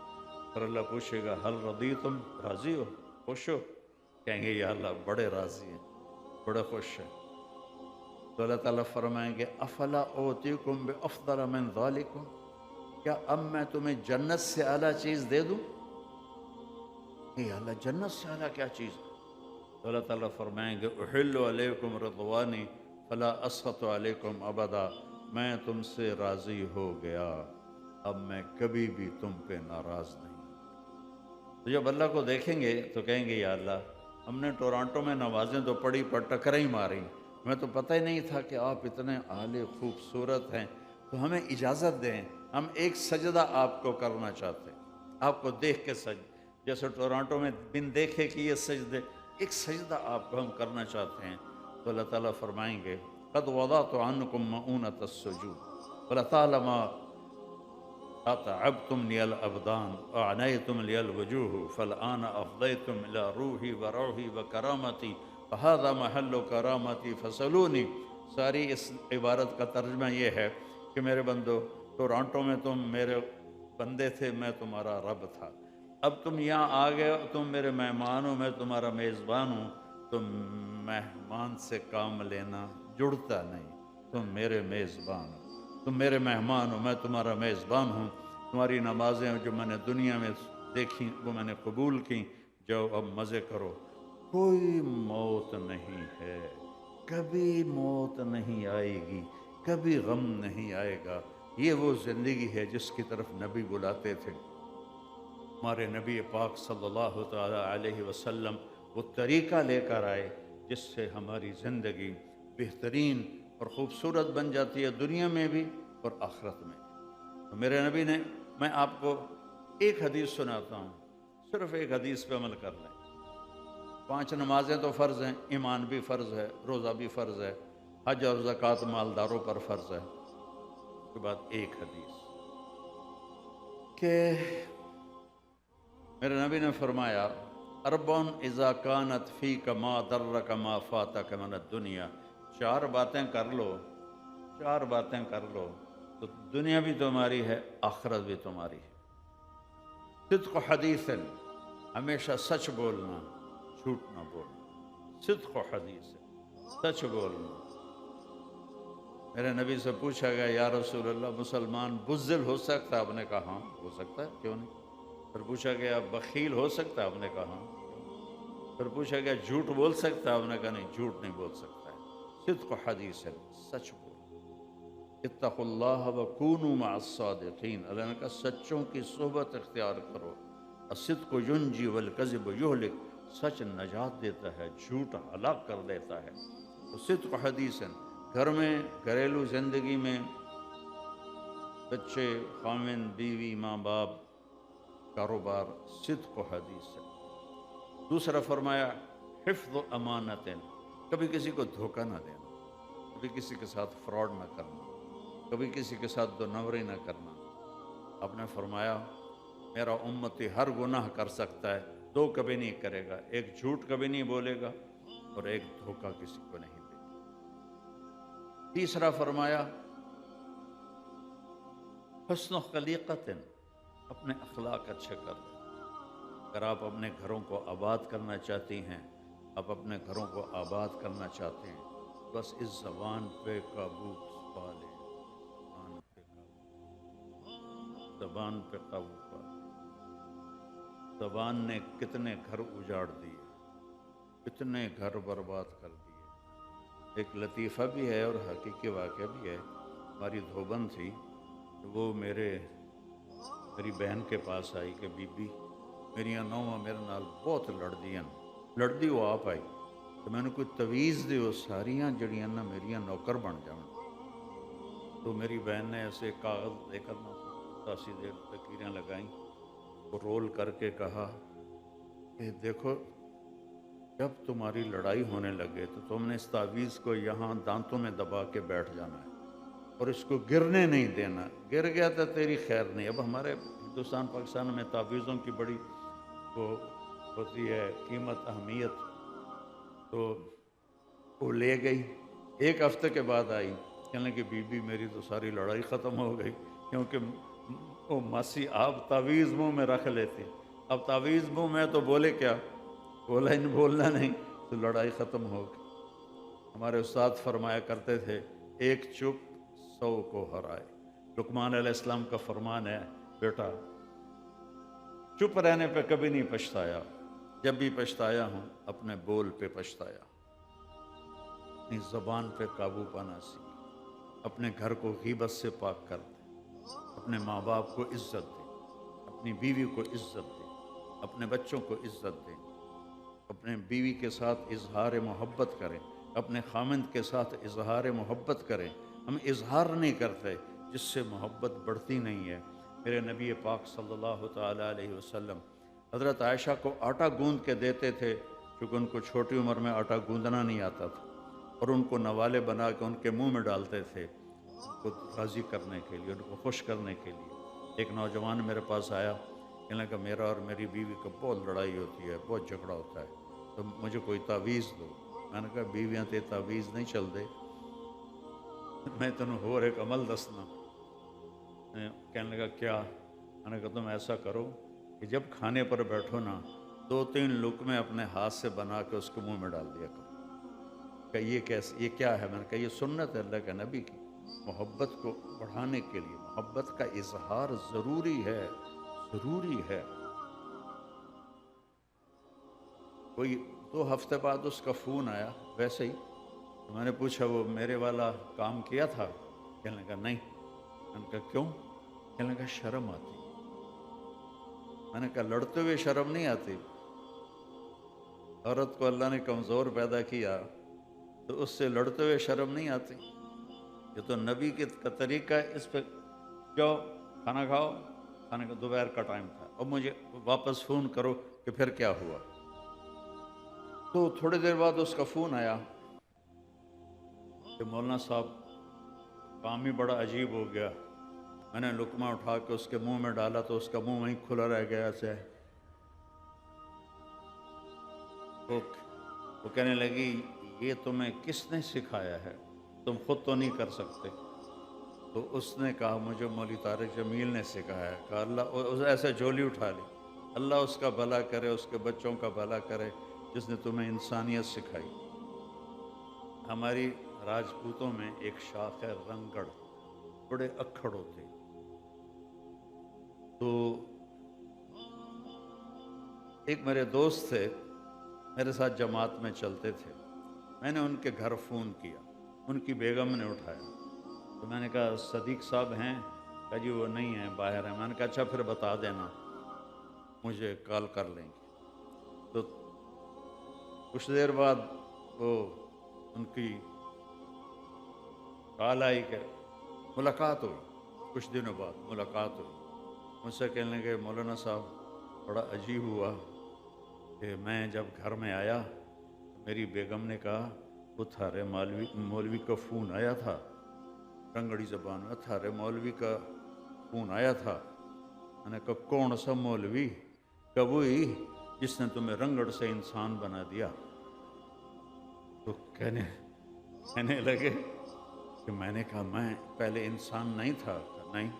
پھر اللہ پوچھے گا حل رضیتم، راضی ہو، خوش ہو؟ کہیں گے یا اللہ بڑے راضی ہیں، بڑے خوش ہیں۔ تو اللہ تعالیٰ فرمائیں گے افلا اوتیکم بافضل من ذالکم، کیا اب میں تمہیں جنت سے اعلیٰ چیز دے دوں؟ کہ اللہ جنت سے اعلیٰ کیا چیز؟ تو اللہ تعالیٰ فرمائیں گے احل علیکم رضوانی فلا اسخط علیکم ابدا، میں تم سے راضی ہو گیا، اب میں کبھی بھی تم پہ ناراض نہیں۔ تو جب اللہ کو دیکھیں گے تو کہیں گے یا اللہ ہم نے ٹورانٹو میں نمازیں تو پڑھی پر ٹکریں ہی ماری، ہمیں تو پتہ ہی نہیں تھا کہ آپ اتنے اعلی خوبصورت ہیں، تو ہمیں اجازت دیں، ہم ایک سجدہ آپ کو کرنا چاہتے ہیں، آپ کو دیکھ کے جیسے ٹورانٹو میں بن دیکھے کہ یہ سجدے، ایک سجدہ آپ کو ہم کرنا چاہتے ہیں۔ تو اللہ تعالیٰ فرمائیں گے قد وضعت عنکم مؤونۃ السجود ولطالما اتعبتم لی الابدان وعنیتم لی الوجوہ فالآن افضیتم الی روحی وروحی وکرامتی فہذا محل کرامتی فسلونی۔ ساری اس عبارت کا ترجمہ یہ ہے کہ میرے بندو ٹورانٹو میں تم میرے بندے تھے، میں تمہارا رب تھا، اب تم یہاں آ گئے، تم میرے مہمان ہو، میں تمہارا میزبان ہوں، تم مہمان سے کام لینا جڑتا نہیں، تم میرے میزبان ہو، تم میرے مہمان ہو، میں تمہارا میزبان ہوں، تمہاری نمازیں جو میں نے دنیا میں دیکھی وہ میں نے قبول کی، جاؤ اب مزے کرو۔ کوئی موت نہیں ہے، کبھی موت نہیں آئے گی، کبھی غم نہیں آئے گا، یہ وہ زندگی ہے جس کی طرف نبی بلاتے تھے۔ ہمارے نبی پاک صلی اللہ تعالیٰ علیہ وسلم وہ طریقہ لے کر آئے جس سے ہماری زندگی بہترین اور خوبصورت بن جاتی ہے، دنیا میں بھی اور آخرت میں۔ تو میرے نبی نے، میں آپ کو ایک حدیث سناتا ہوں، صرف ایک حدیث پہ عمل کر لیں۔ 5 نمازیں تو فرض ہیں، ایمان بھی فرض ہے، روزہ بھی فرض ہے، حج اور زکوٰۃ مالداروں پر فرض ہے۔ اس کے بعد ایک حدیث کہ میرے نبی نے فرمایا اربعن اذا کانت فیک ما درک ما فاتک من الدنیا، 4 باتیں کر لو، 4 باتیں کر لو تو دنیا بھی تمہاری ہے، آخرت بھی تمہاری ہے۔ صدق حدیث، ہمیشہ سچ بولنا، جھوٹ نہ بولنا۔ صدق حدیث، سچ بولنا۔ میرے نبی سے پوچھا گیا یا رسول اللہ مسلمان بزدل ہو سکتا ہے؟ آپ نے کہا ہاں ہو سکتا ہے، کیوں نہیں۔ پھر پوچھا گیا بخیل ہو سکتا ہے؟ آپ نے کہا ہاں۔ پھر پوچھا گیا جھوٹ بول سکتا ہے؟ آپ نے کہا نہیں، جھوٹ نہیں بول سکتا ہے۔ صدق حدیث، سچ بول۔ اتقوا اللہ وکونوا مع الصادقین، اللہ نے کہا سچوں کی صحبت اختیار کرو۔ الصدق ینجی والکذب یہلک، سچ نجات دیتا ہے، جھوٹ ہلاک کر دیتا ہے۔ تو صدق حدیث، گھر میں، گھریلو زندگی میں، بچے، خامن، بیوی، ماں باپ، کاروبار، صدق و حدیث ہے۔ دوسرا فرمایا حفظ امانت، کبھی کسی کو دھوکہ نہ دینا، کبھی کسی کے ساتھ فراڈ نہ کرنا، کبھی کسی کے ساتھ دو نمبری نہ کرنا۔ آپ نے فرمایا میرا امتی ہر گناہ کر سکتا ہے، 2 کبھی نہیں کرے گا، ایک جھوٹ کبھی نہیں بولے گا اور ایک دھوکہ کسی کو نہیں دے گا۔ تیسرا فرمایا حسن خلیقت، اپنے اخلاق اچھے کر لیں۔ اگر آپ اپنے گھروں کو آباد کرنا چاہتی ہیں، آپ اپنے گھروں کو آباد کرنا چاہتے ہیں، بس اس زبان پہ قابو پا لیں، زبان پہ قابو، زبان پہ قابو پا لیں۔ زبان نے کتنے گھر اجاڑ دیے، کتنے گھر برباد کر دیے۔ ایک لطیفہ بھی ہے اور حقیقی واقعہ بھی ہے۔ ہماری دھوبن تھی، وہ میری بہن کے پاس آئی کہ بی بی میریاں نوواں میرے نال بہت لڑدی وہ آپ آئی تو میں نے کوئی تویز دے وہ ساریاں جڑیاں نا میریاں نوکر بن جان۔ تو میری بہن نے ایسے کاغذ دے کر تاسی دیر لکیریں لگائیں، وہ رول کر کے کہا کہ دیکھو جب تمہاری لڑائی ہونے لگے تو تم نے اس تعویذ کو یہاں دانتوں میں دبا کے بیٹھ جانا ہے اور اس کو گرنے نہیں دینا، گر گیا تو تیری خیر نہیں۔ اب ہمارے ہندوستان پاکستان میں تعویذوں کی بڑی وہ ہوتی ہے قیمت، اہمیت، تو وہ لے گئی۔ 1 ہفتے کے بعد آئی، کہنے لگی بی بی میری تو ساری لڑائی ختم ہو گئی، کیونکہ وہ ماسی آپ تعویذ منہ میں رکھ لیتے، اب تعویذ منہ میں تو بولے کیا، بولنا نہیں، تو لڑائی ختم ہو گئی۔ ہمارے استاد فرمایا کرتے تھے 1 چپ 100 کو ہرائے۔ لقمان علیہ السلام کا فرمان ہے بیٹا چپ رہنے پہ کبھی نہیں پچھتایا، جب بھی پچھتایا ہوں اپنے بول پہ پچھتایا۔ اپنی زبان پہ قابو پانا سیکھ، اپنے گھر کو غیبت سے پاک کر دیں، اپنے ماں باپ کو عزت دیں، اپنی بیوی کو عزت دیں، اپنے بچوں کو عزت دیں، اپنے بیوی کے ساتھ اظہار محبت کریں، اپنے خامند کے ساتھ اظہار محبت کریں۔ ہم اظہار نہیں کرتے جس سے محبت بڑھتی نہیں ہے۔ میرے نبی پاک صلی اللہ تعالیٰ علیہ وسلم حضرت عائشہ کو آٹا گوندھ کے دیتے تھے، کیونکہ ان کو چھوٹی عمر میں آٹا گوندھنا نہیں آتا تھا، اور ان کو نوالے بنا کے ان کے منہ میں ڈالتے تھے، ان کو راضی کرنے کے لیے، ان کو خوش کرنے کے لیے۔ ایک نوجوان میرے پاس آیا، کہنے لگا میرا اور میری بیوی کو بہت لڑائی ہوتی ہے، بہت جھگڑا ہوتا ہے، تو مجھے کوئی تعویذ دو۔ میں نے کہا بیویاں تے تعویذ نہیں چل دے، میں تنوں ہور ایک عمل دسنا۔ کہنے لگا کیا؟ میں نے کہا تم ایسا کرو کہ جب کھانے پر بیٹھو نا 2-3 لقمے اپنے ہاتھ سے بنا کے اس کے منہ میں ڈال دیا کرو۔ کہ یہ کیا ہے؟ میں نے کہا یہ سنت ہے اللہ کے نبی کی، محبت کو بڑھانے کے لیے محبت کا اظہار ضروری ہے، ضروری ہے۔ کوئی 2 ہفتے بعد اس کا فون آیا ویسے ہی، تو میں نے پوچھا وہ میرے والا کام کیا تھا؟ کہنے لگا نہیں۔ میں نے کہا کیوں؟ کہنے لگا شرم آتی. میں نے کہا لڑتے ہوئے شرم نہیں آتی؟ عورت کو اللہ نے کمزور پیدا کیا تو اس سے لڑتے ہوئے شرم نہیں آتی؟ یہ تو نبی کا طریقہ ہے. اس پہ جاؤ کھانا کھاؤ، کھانے کا دوپہر کا ٹائم تھا، اور مجھے واپس فون کرو کہ پھر کیا ہوا. تو تھوڑی دیر بعد اس کا فون آیا کہ مولانا صاحب کام ہی بڑا عجیب ہو گیا. میں نے لقمہ اٹھا کے اس کے منہ میں ڈالا تو اس کا منہ وہیں کھلا رہ گیا ایسے. وہ کہنے لگی یہ تمہیں کس نے سکھایا ہے؟ تم خود تو نہیں کر سکتے. تو اس نے کہا مجھے مولوی طارق جمیل نے سکھایا ہے. کہا اللہ، ایسے جھولی اٹھا لی. اللہ اس کا بھلا کرے، اس کے بچوں کا بھلا کرے جس نے تمہیں انسانیت سکھائی. ہماری راجپوتوں میں ایک شاخ ہے رنگڑ، بڑے اکھڑ ہوتے. تو ایک میرے دوست تھے، میرے ساتھ جماعت میں چلتے تھے. میں نے ان کے گھر فون کیا، ان کی بیگم نے اٹھایا. تو میں نے کہا صدیق صاحب ہیں؟ کہا جی وہ نہیں ہیں، باہر ہیں. میں نے کہا اچھا پھر بتا دینا، مجھے کال کر لیں گے. تو کچھ دیر بعد وہ ان کی کال آئی کہ ملاقات ہوئی. کچھ دنوں بعد ملاقات ہوئی. مجھ سے کہنے لگے مولانا صاحب بڑا عجیب ہوا کہ میں جب گھر میں آیا تو میری بیگم نے کہا وہ تھارے مولوی کا فون آیا تھا. رنگڑی زبان میں تھارے مولوی کا فون آیا تھا. میں نے کہا کون سا مولوی؟ کہ وہی جس نے تمہیں رنگڑ سے انسان بنا دیا. تو کہنے لگے کہ میں نے کہا میں پہلے انسان نہیں تھا. نہیں.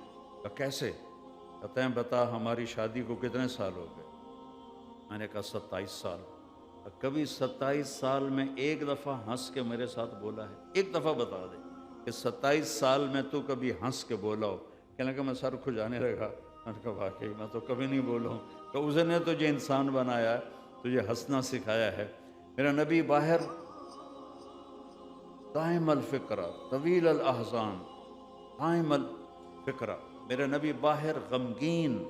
کہا کیسے؟ کہتے ہیں بتا ہماری شادی کو کتنے سال ہو گئے؟ میں نے کہا 27 سال. کبھی 27 سال میں ایک دفعہ ہنس کے میرے ساتھ بولا ہے؟ ایک دفعہ بتا دے کہ 27 سال میں تو کبھی ہنس کے بولا ہو. کہنے لگا میں سر کھجانے لگا. میں نے کہا واقعی میں تو کبھی نہیں بولا ہوں. کہ اس نے تجھے انسان بنایا ہے، تجھے ہنسنا سکھایا ہے. میرا نبی باہر دائم الفکرہ طویل الاحزان، دائم الفکرہ. میرے نبی باہر غمگین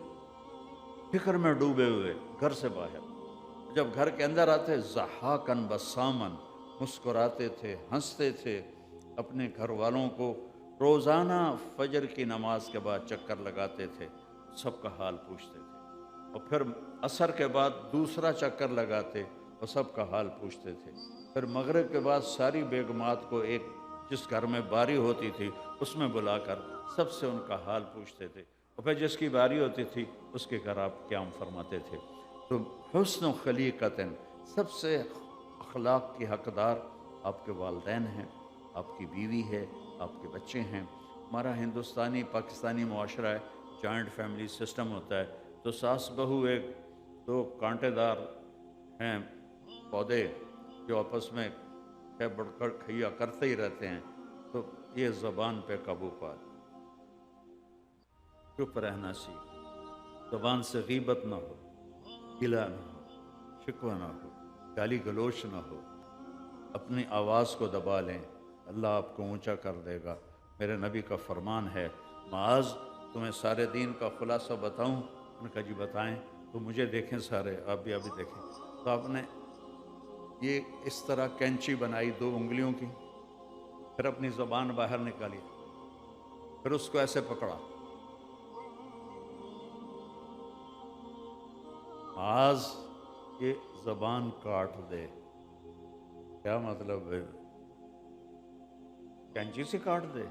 فکر میں ڈوبے ہوئے، گھر سے باہر. جب گھر کے اندر آتے ضحاکن بسامن، مسکراتے تھے، ہنستے تھے. اپنے گھر والوں کو روزانہ فجر کی نماز کے بعد چکر لگاتے تھے، سب کا حال پوچھتے تھے. اور پھر عصر کے بعد دوسرا چکر لگاتے اور سب کا حال پوچھتے تھے. پھر مغرب کے بعد ساری بیگمات کو ایک جس گھر میں باری ہوتی تھی اس میں بلا کر سب سے ان کا حال پوچھتے تھے. اور پھر جس کی باری ہوتی تھی اس کے گھر آپ قیام فرماتے تھے. تو حسن و خلیقت، سب سے اخلاق کی حقدار آپ کے والدین ہیں، آپ کی بیوی ہے، آپ کے بچے ہیں. ہمارا ہندوستانی پاکستانی معاشرہ ہے، جوائنٹ فیملی سسٹم ہوتا ہے. تو ساس بہو ایک دو کانٹے دار ہیں پودے جو آپس میں بڑھ کر کھیا کرتے ہی رہتے ہیں. تو یہ زبان پہ قابو پا، چپ رہنا سیکھ. زبان سے غیبت نہ ہو، گلہ نہ ہو، شکوہ نہ ہو، گالی گلوچ نہ ہو. اپنی آواز کو دبا لیں، اللہ آپ کو اونچا کر دے گا. میرے نبی کا فرمان ہے معاذ تمہیں سارے دین کا خلاصہ بتاؤں؟ انہوں نے کہا جی بتائیں. تو مجھے دیکھیں سارے، آپ بھی ابھی دیکھیں. تو آپ نے یہ اس طرح کینچی بنائی 2 انگلیوں کی، پھر اپنی زبان باہر نکالی، پھر اس کو ایسے پکڑا. معاذ یہ زبان کاٹ دے. کیا مطلب ہے؟ کینچی سے کاٹ دے.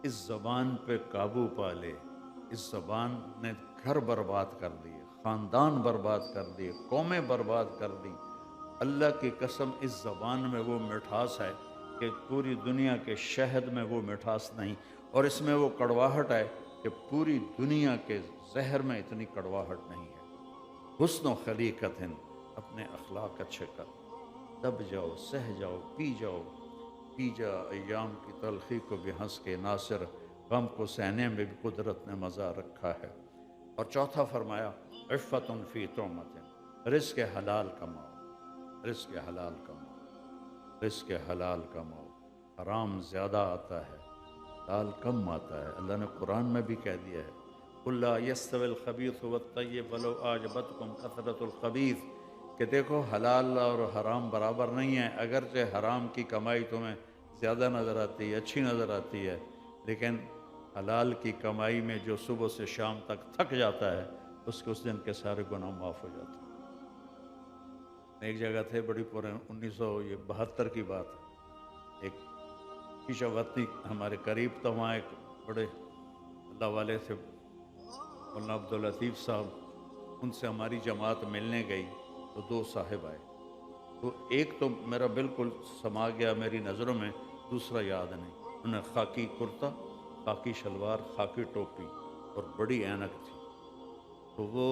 اس زبان پہ قابو پا لے. اس زبان نے گھر برباد کر دیے، خاندان برباد کر دیے، قومیں برباد کر دی. اللہ کی قسم اس زبان میں وہ مٹھاس ہے کہ پوری دنیا کے شہد میں وہ مٹھاس نہیں، اور اس میں وہ کڑواہٹ ہے کہ پوری دنیا کے زہر میں اتنی کڑواہٹ نہیں ہے. حسن و خلیقت، اپنے اخلاق اچھے کر. دب جاؤ، سہ جاؤ، پی جاؤ. پی جا ایام کی تلخی کو بھی ہنس کے ناصر، غم کو سہنے میں بھی قدرت نے مزہ رکھا ہے. اور چوتھا فرمایا عفت فی طعمت، رزق حلال کماؤ. رزق حلال کماؤ، رزق حلال کماؤ. حرام زیادہ آتا ہے، حلال کم آتا ہے. اللہ نے قرآن میں بھی کہہ دیا ہے قُلْ لَا يَسْتَوِي الْخَبِيثُ وَالطَّيِّبُ وَلَوْ أَعْجَبَتْكُمْ كَثْرَةُ الْخَبِيثِ، کہ دیکھو حلال اور حرام برابر نہیں ہیں. اگرچہ حرام کی کمائی تمہیں زیادہ نظر آتی ہے، اچھی نظر آتی ہے، لیکن حلال کی کمائی میں جو صبح سے شام تک تھک جاتا ہے اس کے اس دن کے سارے گناہ معاف ہو جاتے ہیں. ایک جگہ تھے بڑی پورے 1972 کی بات ہے، ایک شیشہ وطنی ہمارے قریب تھا، وہاں ایک بڑے اللہ والے تھے مولانا عبداللطیف صاحب، ان سے ہماری جماعت ملنے گئی تو دو صاحب آئے. تو ایک تو میرا بالکل سما گیا میری نظروں میں، دوسرا یاد نہیں. انہوں نے خاکی کرتا، خاکی شلوار، خاکی ٹوپی اور بڑی اینک تھی. تو وہ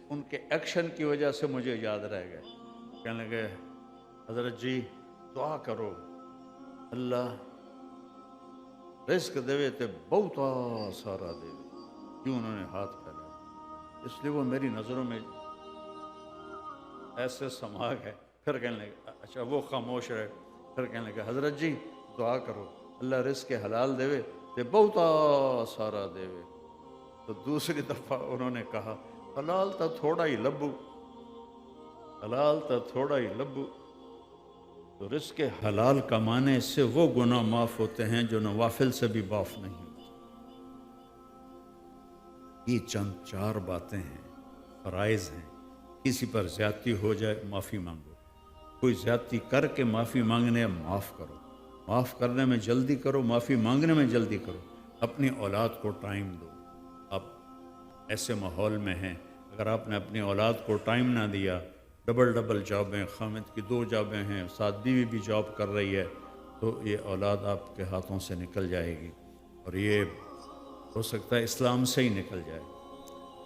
ان کے ایکشن کی وجہ سے مجھے یاد رہ گئے. کہنے لگے حضرت جی دعا کرو اللہ رزق دے تے بہتا سارا دے. کیوں انہوں نے ہاتھ پھیلایا، اس لیے وہ میری نظروں میں ایسے سما گئے. پھر کہنے لگے اچھا، وہ خاموش رہے. پھر کہنے لگے حضرت جی دعا کرو اللہ رزق حلال دے تے بہتا سارا دے. تو دوسری دفعہ انہوں نے کہا حلال تا تھوڑا ہی لبو، حلال تا تھوڑا ہی لبو. تو رزق حلال کمانے سے وہ گناہ معاف ہوتے ہیں جو نوافل سے بھی معاف نہیں ہوتے. یہ چند چار باتیں ہیں، فرائض ہیں. کسی پر زیادتی ہو جائے معافی مانگو، کوئی زیادتی کر کے معافی مانگنے معاف کرو، معاف کرنے میں جلدی کرو، معافی مانگنے میں جلدی کرو. اپنی اولاد کو ٹائم دو. آپ ایسے ماحول میں ہیں، اگر آپ نے اپنی اولاد کو ٹائم نہ دیا، ڈبل جابیں، خامد کی 2 جابیں ہیں، ساتھ بیوی بھی جاب کر رہی ہے، تو یہ اولاد آپ کے ہاتھوں سے نکل جائے گی، اور یہ ہو سکتا ہے اسلام سے ہی نکل جائے.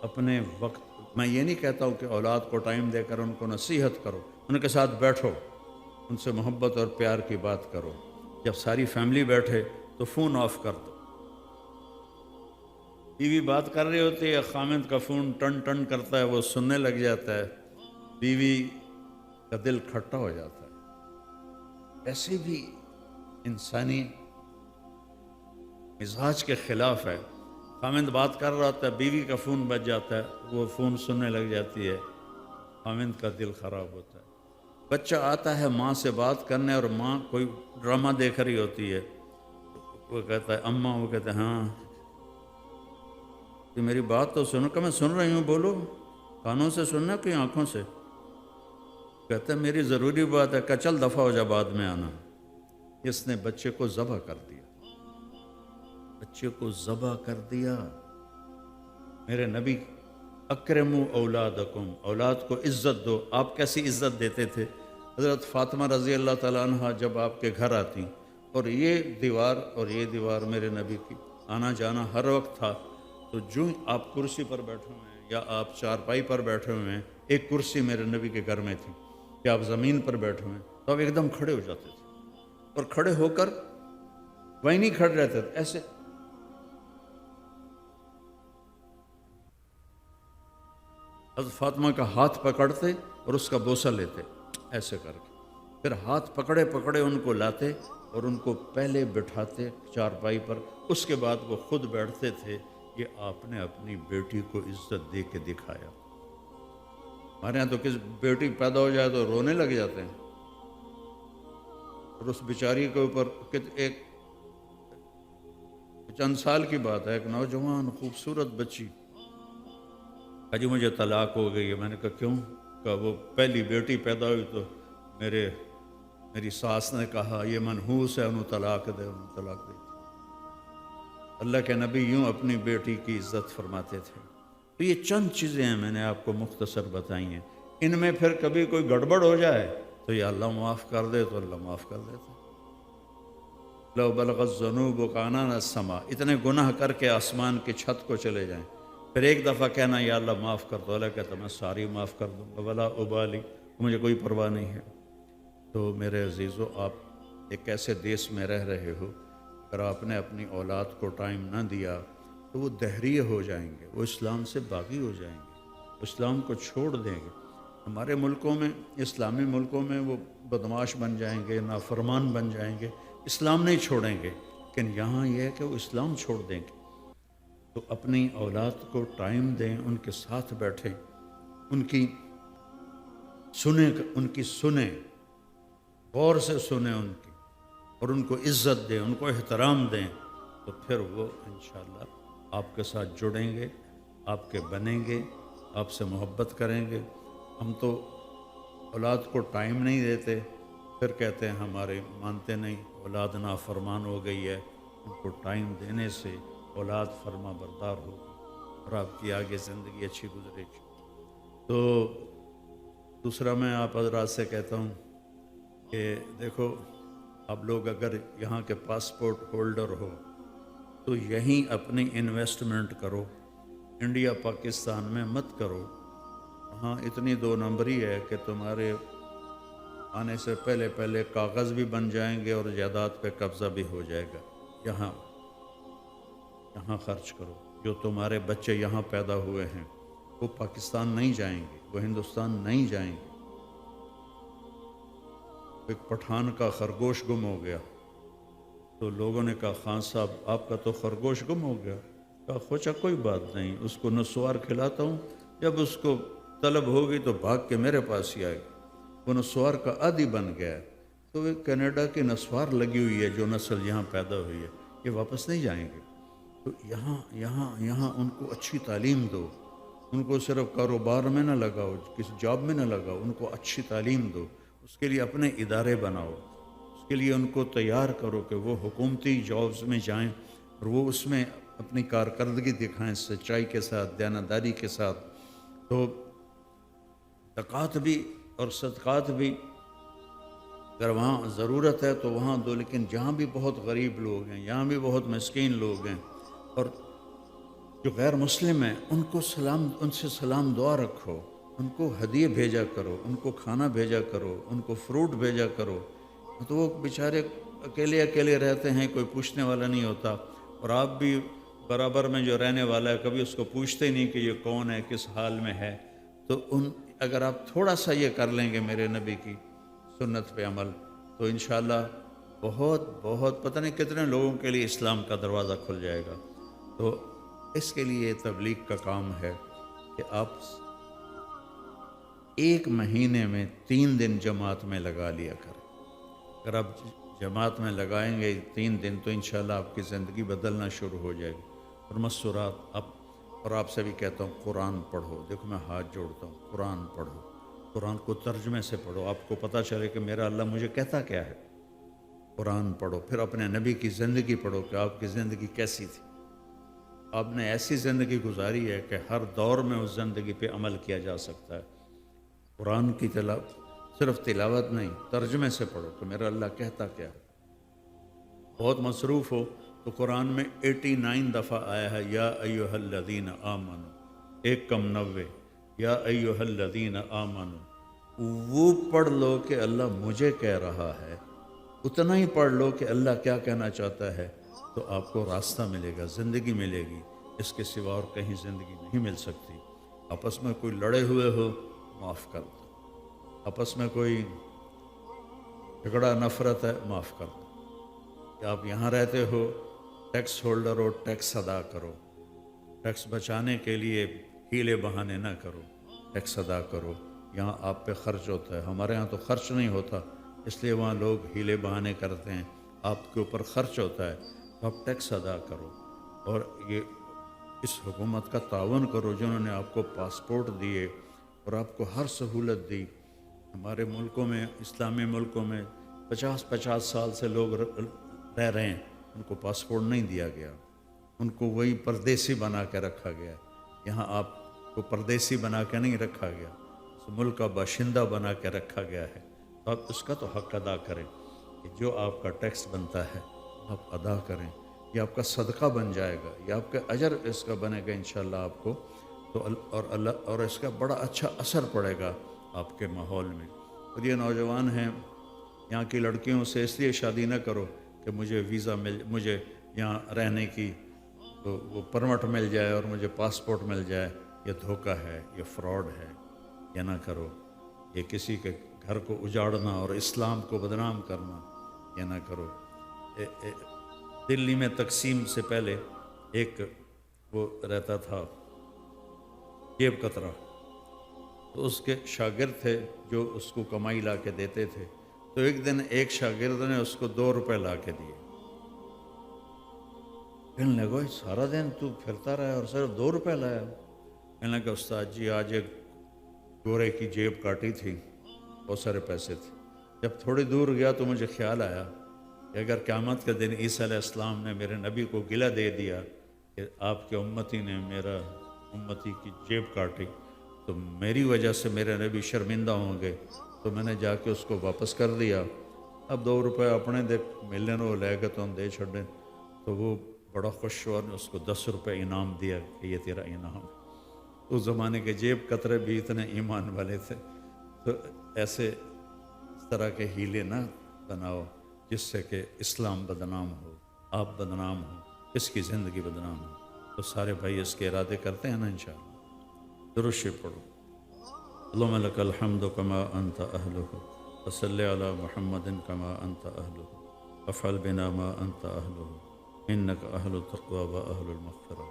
اپنے وقت، میں یہ نہیں کہتا ہوں کہ اولاد کو ٹائم دے کر ان کو نصیحت کرو، ان کے ساتھ بیٹھو، ان سے محبت اور پیار کی بات کرو. جب ساری فیملی بیٹھے تو فون آف کر دو. بیوی بات کر رہی ہوتی ہے، خامد کا فون ٹن ٹن کرتا ہے، وہ سننے لگ جاتا ہے، بیوی کا دل کھٹا ہو جاتا ہے. ایسے بھی انسانی مزاج کے خلاف ہے. خامد بات کر رہا ہوتا ہے، بیوی کا فون بج جاتا ہے، وہ فون سننے لگ جاتی ہے، خامد کا دل خراب ہوتا ہے. بچہ آتا ہے ماں سے بات کرنے، اور ماں کوئی ڈرامہ دیکھ رہی ہوتی ہے، وہ کہتا ہے اماں، وہ کہتا ہے ہاں کہ میری بات تو سنو. کہ میں سن رہی ہوں، بولو. کانوں سے سننا کہ آنکھوں سے؟ کہتا ہے میری ضروری بات ہے. کہ چل دفعہ ہو جا، بعد میں آنا. اس نے بچے کو ذبح کر دیا، بچے کو ذبح کر دیا. میرے نبی اکرموا اولادکم، اولاد کو عزت دو. آپ کیسی عزت دیتے تھے؟ حضرت فاطمہ رضی اللہ تعالیٰ عنہ جب آپ کے گھر آتی، اور یہ دیوار میرے نبی کی آنا جانا ہر وقت تھا، تو جو آپ کرسی پر بیٹھے ہوئے ہیں یا آپ چارپائی پر بیٹھے ہوئے ہیں، ایک کرسی میرے نبی کے گھر میں تھی، کہ آپ زمین پر بیٹھے ہوئے ہیں تو آپ ایک دم کھڑے ہو جاتے تھے، اور کھڑے ہو کر وہیں نہیں کھڑے رہتے تھے، ایسے حضرت فاطمہ کا ہاتھ پکڑتے اور اس کا بوسہ لیتے، ایسے کر کے. پھر ہاتھ پکڑے پکڑے ان کو لاتے اور ان کو پہلے بٹھاتے چارپائی پر. اس کے بعد وہ خود بیٹھتے تھے. یہ آپ نے اپنی بیٹی کو عزت دے کے دکھایا. ہمارے یہاں تو کس بیٹی پیدا ہو جائے تو رونے لگ جاتے ہیں، اور اس بیچاری کے اوپر ایک چند سال کی بات ہے، ایک نوجوان خوبصورت بچی، جی مجھے طلاق ہو گئی ہے. میں نے کہا کیوں؟ کہ وہ پہلی بیٹی پیدا ہوئی تو میری ساس نے کہا یہ منحوس ہے، انہوں طلاق دے. انہوں طلاق دی. اللہ کے نبی یوں اپنی بیٹی کی عزت فرماتے تھے. تو یہ چند چیزیں ہیں، میں نے آپ کو مختصر بتائی ہیں. ان میں پھر کبھی کوئی گڑبڑ ہو جائے تو یہ اللہ معاف کر دے تو اللہ معاف کر دیتا. لو بلغ الذنوب عنان السماء، اتنے گناہ کر کے آسمان کی چھت کو چلے جائیں، پھر ایک دفعہ کہنا یا اللہ معاف کر دو، اللہ کہتا میں ساری معاف کر دوں گا، ولا ابالی، مجھے کوئی پرواہ نہیں ہے. تو میرے عزیزو، آپ ایک ایسے دیس میں رہ رہے ہو، اگر آپ نے اپنی اولاد کو ٹائم نہ دیا تو وہ دہریے ہو جائیں گے، وہ اسلام سے باغی ہو جائیں گے، اسلام کو چھوڑ دیں گے. ہمارے ملکوں میں، اسلامی ملکوں میں، وہ بدماش بن جائیں گے، نافرمان بن جائیں گے. اسلام نہیں چھوڑیں گے، لیکن یہاں یہ ہے کہ وہ اسلام چھوڑ دیں گے۔ تو اپنی اولاد کو ٹائم دیں، ان کے ساتھ بیٹھیں، ان کی سنیں، غور سے سنیں ان کی، اور ان کو عزت دیں، ان کو احترام دیں، تو پھر وہ انشاءاللہ آپ کے ساتھ جڑیں گے، آپ کے بنیں گے، آپ سے محبت کریں گے۔ ہم تو اولاد کو ٹائم نہیں دیتے، پھر کہتے ہیں ہمارے مانتے نہیں، اولاد نافرمان ہو گئی ہے۔ ان کو ٹائم دینے سے اولاد فرما بردار ہوگی اور آپ کی آگے زندگی اچھی گزرے گی۔ تو دوسرا میں آپ حضرات سے کہتا ہوں کہ دیکھو، آپ لوگ اگر یہاں کے پاسپورٹ ہولڈر ہو تو یہیں اپنی انویسٹمنٹ کرو، انڈیا پاکستان میں مت کرو۔ ہاں اتنی دو نمبری ہے کہ تمہارے آنے سے پہلے پہلے کاغذ بھی بن جائیں گے اور جائیداد پہ قبضہ بھی ہو جائے گا۔ یہاں خرچ کرو۔ جو تمہارے بچے یہاں پیدا ہوئے ہیں وہ پاکستان نہیں جائیں گے، وہ ہندوستان نہیں جائیں گے۔ ایک پٹھان کا خرگوش گم ہو گیا تو لوگوں نے کہا خان صاحب آپ کا تو خرگوش گم ہو گیا۔ کہا خوچا کوئی بات نہیں، اس کو نسوار کھلاتا ہوں، جب اس کو طلب ہوگی تو بھاگ کے میرے پاس ہی آئے گی۔ وہ نسوار کا عادی بن گیا ہے۔ تو وہ کینیڈا کی نسوار لگی ہوئی ہے، جو نسل یہاں پیدا ہوئی ہے، یہ واپس نہیں جائیں گے۔ تو یہاں ان کو اچھی تعلیم دو، ان کو صرف کاروبار میں نہ لگاؤ، کسی جاب میں نہ لگاؤ، ان کو اچھی تعلیم دو، اس کے لیے اپنے ادارے بناؤ، اس کے لیے ان کو تیار کرو کہ وہ حکومتی جابز میں جائیں اور وہ اس میں اپنی کارکردگی دکھائیں سچائی کے ساتھ، دیانتداری کے ساتھ۔ تو زکوٰۃ بھی اور صدقات بھی اگر وہاں ضرورت ہے تو وہاں دو، لیکن جہاں بھی بہت غریب لوگ ہیں، یہاں بھی بہت مسکین لوگ ہیں اور جو غیر مسلم ہیں، ان سے سلام دعا رکھو، ان کو ہدیے بھیجا کرو، ان کو کھانا بھیجا کرو، ان کو فروٹ بھیجا کرو۔ تو وہ بیچارے اکیلے رہتے ہیں، کوئی پوچھنے والا نہیں ہوتا، اور آپ بھی برابر میں جو رہنے والا ہے کبھی اس کو پوچھتے نہیں کہ یہ کون ہے، کس حال میں ہے۔ تو اگر آپ تھوڑا سا یہ کر لیں گے میرے نبی کی سنت پہ عمل، تو انشاءاللہ بہت پتہ نہیں کتنے لوگوں کے لیے اسلام کا دروازہ کھل جائے گا۔ تو اس کے لیے تبلیغ کا کام ہے کہ آپ ایک مہینے میں 3 دن جماعت میں لگا لیا کریں۔ اگر آپ جماعت میں لگائیں گے 3 دن تو انشاءاللہ آپ کی زندگی بدلنا شروع ہو جائے گی۔ اور مسورات اور آپ سے بھی کہتا ہوں قرآن پڑھو۔ دیکھو میں ہاتھ جوڑتا ہوں، قرآن پڑھو، قرآن کو ترجمے سے پڑھو، آپ کو پتہ چلے کہ میرا اللہ مجھے کہتا کیا ہے۔ قرآن پڑھو، پھر اپنے نبی کی زندگی پڑھو کہ آپ کی زندگی کیسی تھی۔ آپ نے ایسی زندگی گزاری ہے کہ ہر دور میں اس زندگی پہ عمل کیا جا سکتا ہے۔ قرآن کی صرف تلاوت نہیں، ترجمے سے پڑھو کہ میرا اللہ کہتا کیا ہے۔ بہت مصروف ہو تو قرآن میں 89 دفعہ آیا ہے یا ایھا الذین آمنو، 1 کم 90، یا ایھا الذین آمنو۔ وہ پڑھ لو کہ اللہ مجھے کہہ رہا ہے، اتنا ہی پڑھ لو کہ اللہ کیا کہنا چاہتا ہے، تو آپ کو راستہ ملے گا، زندگی ملے گی۔ اس کے سوا اور کہیں زندگی نہیں مل سکتی۔ آپس میں کوئی لڑے ہوئے ہو معاف کر دو، آپس میں کوئی جھگڑا نفرت ہے معاف کر دو۔ کہ آپ یہاں رہتے ہو، ٹیکس ہولڈر ہو، ٹیکس ادا کرو، ٹیکس بچانے کے لیے ہیلے بہانے نہ کرو، ٹیکس ادا کرو۔ یہاں آپ پہ خرچ ہوتا ہے، ہمارے ہاں تو خرچ نہیں ہوتا، اس لیے وہاں لوگ ہیلے بہانے کرتے ہیں۔ آپ کے اوپر خرچ ہوتا ہے تو آپ ٹیکس ادا کرو، اور یہ اس حکومت کا تعاون کرو جنہوں نے آپ کو پاسپورٹ دیے اور آپ کو ہر سہولت دی۔ ہمارے ملکوں میں، اسلامی ملکوں میں 50 سال سے لوگ رہ رہے ہیں، ان کو پاسپورٹ نہیں دیا گیا، ان کو وہی پردیسی بنا کے رکھا گیا۔ یہاں آپ کو پردیسی بنا کے نہیں رکھا گیا، اس ملک کا باشندہ بنا کے رکھا گیا ہے۔ تو آپ اس کا تو حق ادا کریں کہ جو آپ کا ٹیکس بنتا ہے آپ ادا کریں، یہ آپ کا صدقہ بن جائے گا، یہ آپ کا اجر اس کا بنے گا انشاءاللہ آپ کو۔ تو اور اس کا بڑا اچھا اثر پڑے گا آپ کے ماحول میں۔ اور یہ نوجوان ہیں، یہاں کی لڑکیوں سے اس لیے شادی نہ کرو کہ مجھے ویزا مجھے یہاں رہنے کی وہ پرمٹ مل جائے اور مجھے پاسپورٹ مل جائے۔ یہ دھوکہ ہے، یہ فراڈ ہے، یہ نہ کرو۔ یہ کسی کے گھر کو اجاڑنا اور اسلام کو بدنام کرنا، یہ نہ کرو۔ دلی میں تقسیم سے پہلے ایک وہ رہتا تھا جیب کترا، تو اس کے شاگرد تھے جو اس کو کمائی لا کے دیتے تھے، تو ایک دن ایک شاگرد نے اس کو 2 روپے لا کے دیے۔ کہنے لگا سارا دن تو پھرتا رہا اور صرف 2 روپے لایا؟ کہنے لگا استاد جی آج ایک گورے کی جیب کاٹی تھی، بہت سارے پیسے تھے، جب تھوڑی دور گیا تو مجھے خیال آیا کہ اگر قیامت کے دن عیسیٰ علیہ السلام نے میرے نبی کو گلہ دے دیا کہ آپ کے امتی نے میرا امتی کی جیب کاٹی تو میری وجہ سے میرے نبی شرمندہ ہوں گے، تو میں نے جا کے اس کو واپس کر دیا۔ اب 2 روپے اپنے دے ملنے وہ لے کے تو دے چھڑے، تو وہ بڑا خوش ہوا، نے اس کو 10 روپے انعام دیا کہ یہ تیرا انعام۔ اس زمانے کے جیب کترے بھی اتنے ایمان والے تھے۔ تو ایسے اس طرح کے ہیلے نہ بناؤ جس سے کہ اسلام بدنام ہو، آپ بدنام ہو، اس کی زندگی بدنام ہو۔ تو سارے بھائی اس کے ارادے کرتے ہیں نا انشاءاللہ۔ درود شریف پڑھو۔ اللہم لک الحمد کما انت اہلہ وصلی علی محمد کما انت اہلہ وافعل بنا ما انت اہلہ انک اہل التقوی و اہل المغفرہ۔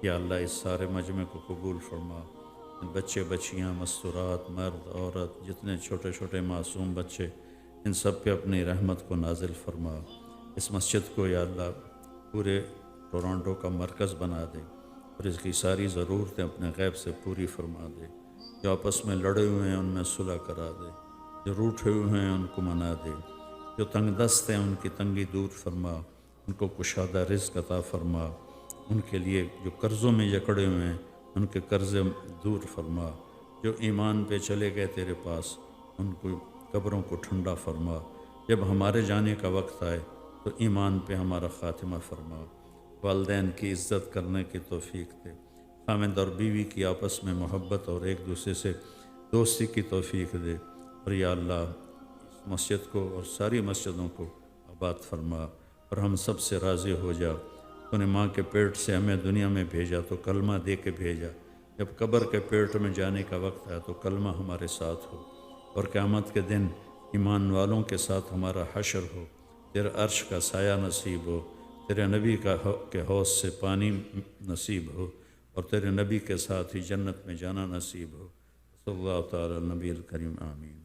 یا اللہ اس سارے مجمع کو قبول فرما، بچے بچیاں مستورات مرد عورت جتنے چھوٹے چھوٹے معصوم بچے ان سب پہ اپنی رحمت کو نازل فرما۔ اس مسجد کو یا اللہ پورے ٹورانٹو کا مرکز بنا دے اور اس کی ساری ضرورتیں اپنے غیب سے پوری فرما دے۔ جو آپس میں لڑے ہوئے ہیں ان میں صلح کرا دے، جو روٹھے ہوئے ہیں ان کو منا دے، جو تنگ دست ہیں ان کی تنگی دور فرما، ان کو کشادہ رزق عطا فرما، ان کے لیے جو قرضوں میں جکڑے ہوئے ہیں ان کے قرضے دور فرما، جو ایمان پہ چلے گئے تیرے پاس ان کو قبروں کو ٹھنڈا فرما، جب ہمارے جانے کا وقت آئے تو ایمان پہ ہمارا خاتمہ فرما۔ والدین کی عزت کرنے کی توفیق دے، خاوند اور بیوی کی آپس میں محبت اور ایک دوسرے سے دوستی کی توفیق دے، اور یا اللہ اس مسجد کو اور ساری مسجدوں کو آباد فرما اور ہم سب سے راضی ہو جا۔ تو نے ماں کے پیٹ سے ہمیں دنیا میں بھیجا تو کلمہ دے کے بھیجا، جب قبر کے پیٹ میں جانے کا وقت آیا تو کلمہ ہمارے ساتھ ہو، اور قیامت کے دن ایمان والوں کے ساتھ ہمارا حشر ہو، تیرے عرش کا سایہ نصیب ہو، تیرے نبی کے حوض سے پانی نصیب ہو، اور تیرے نبی کے ساتھ ہی جنت میں جانا نصیب ہو۔ صلی اللہ تعالی نبی الکریم آمین۔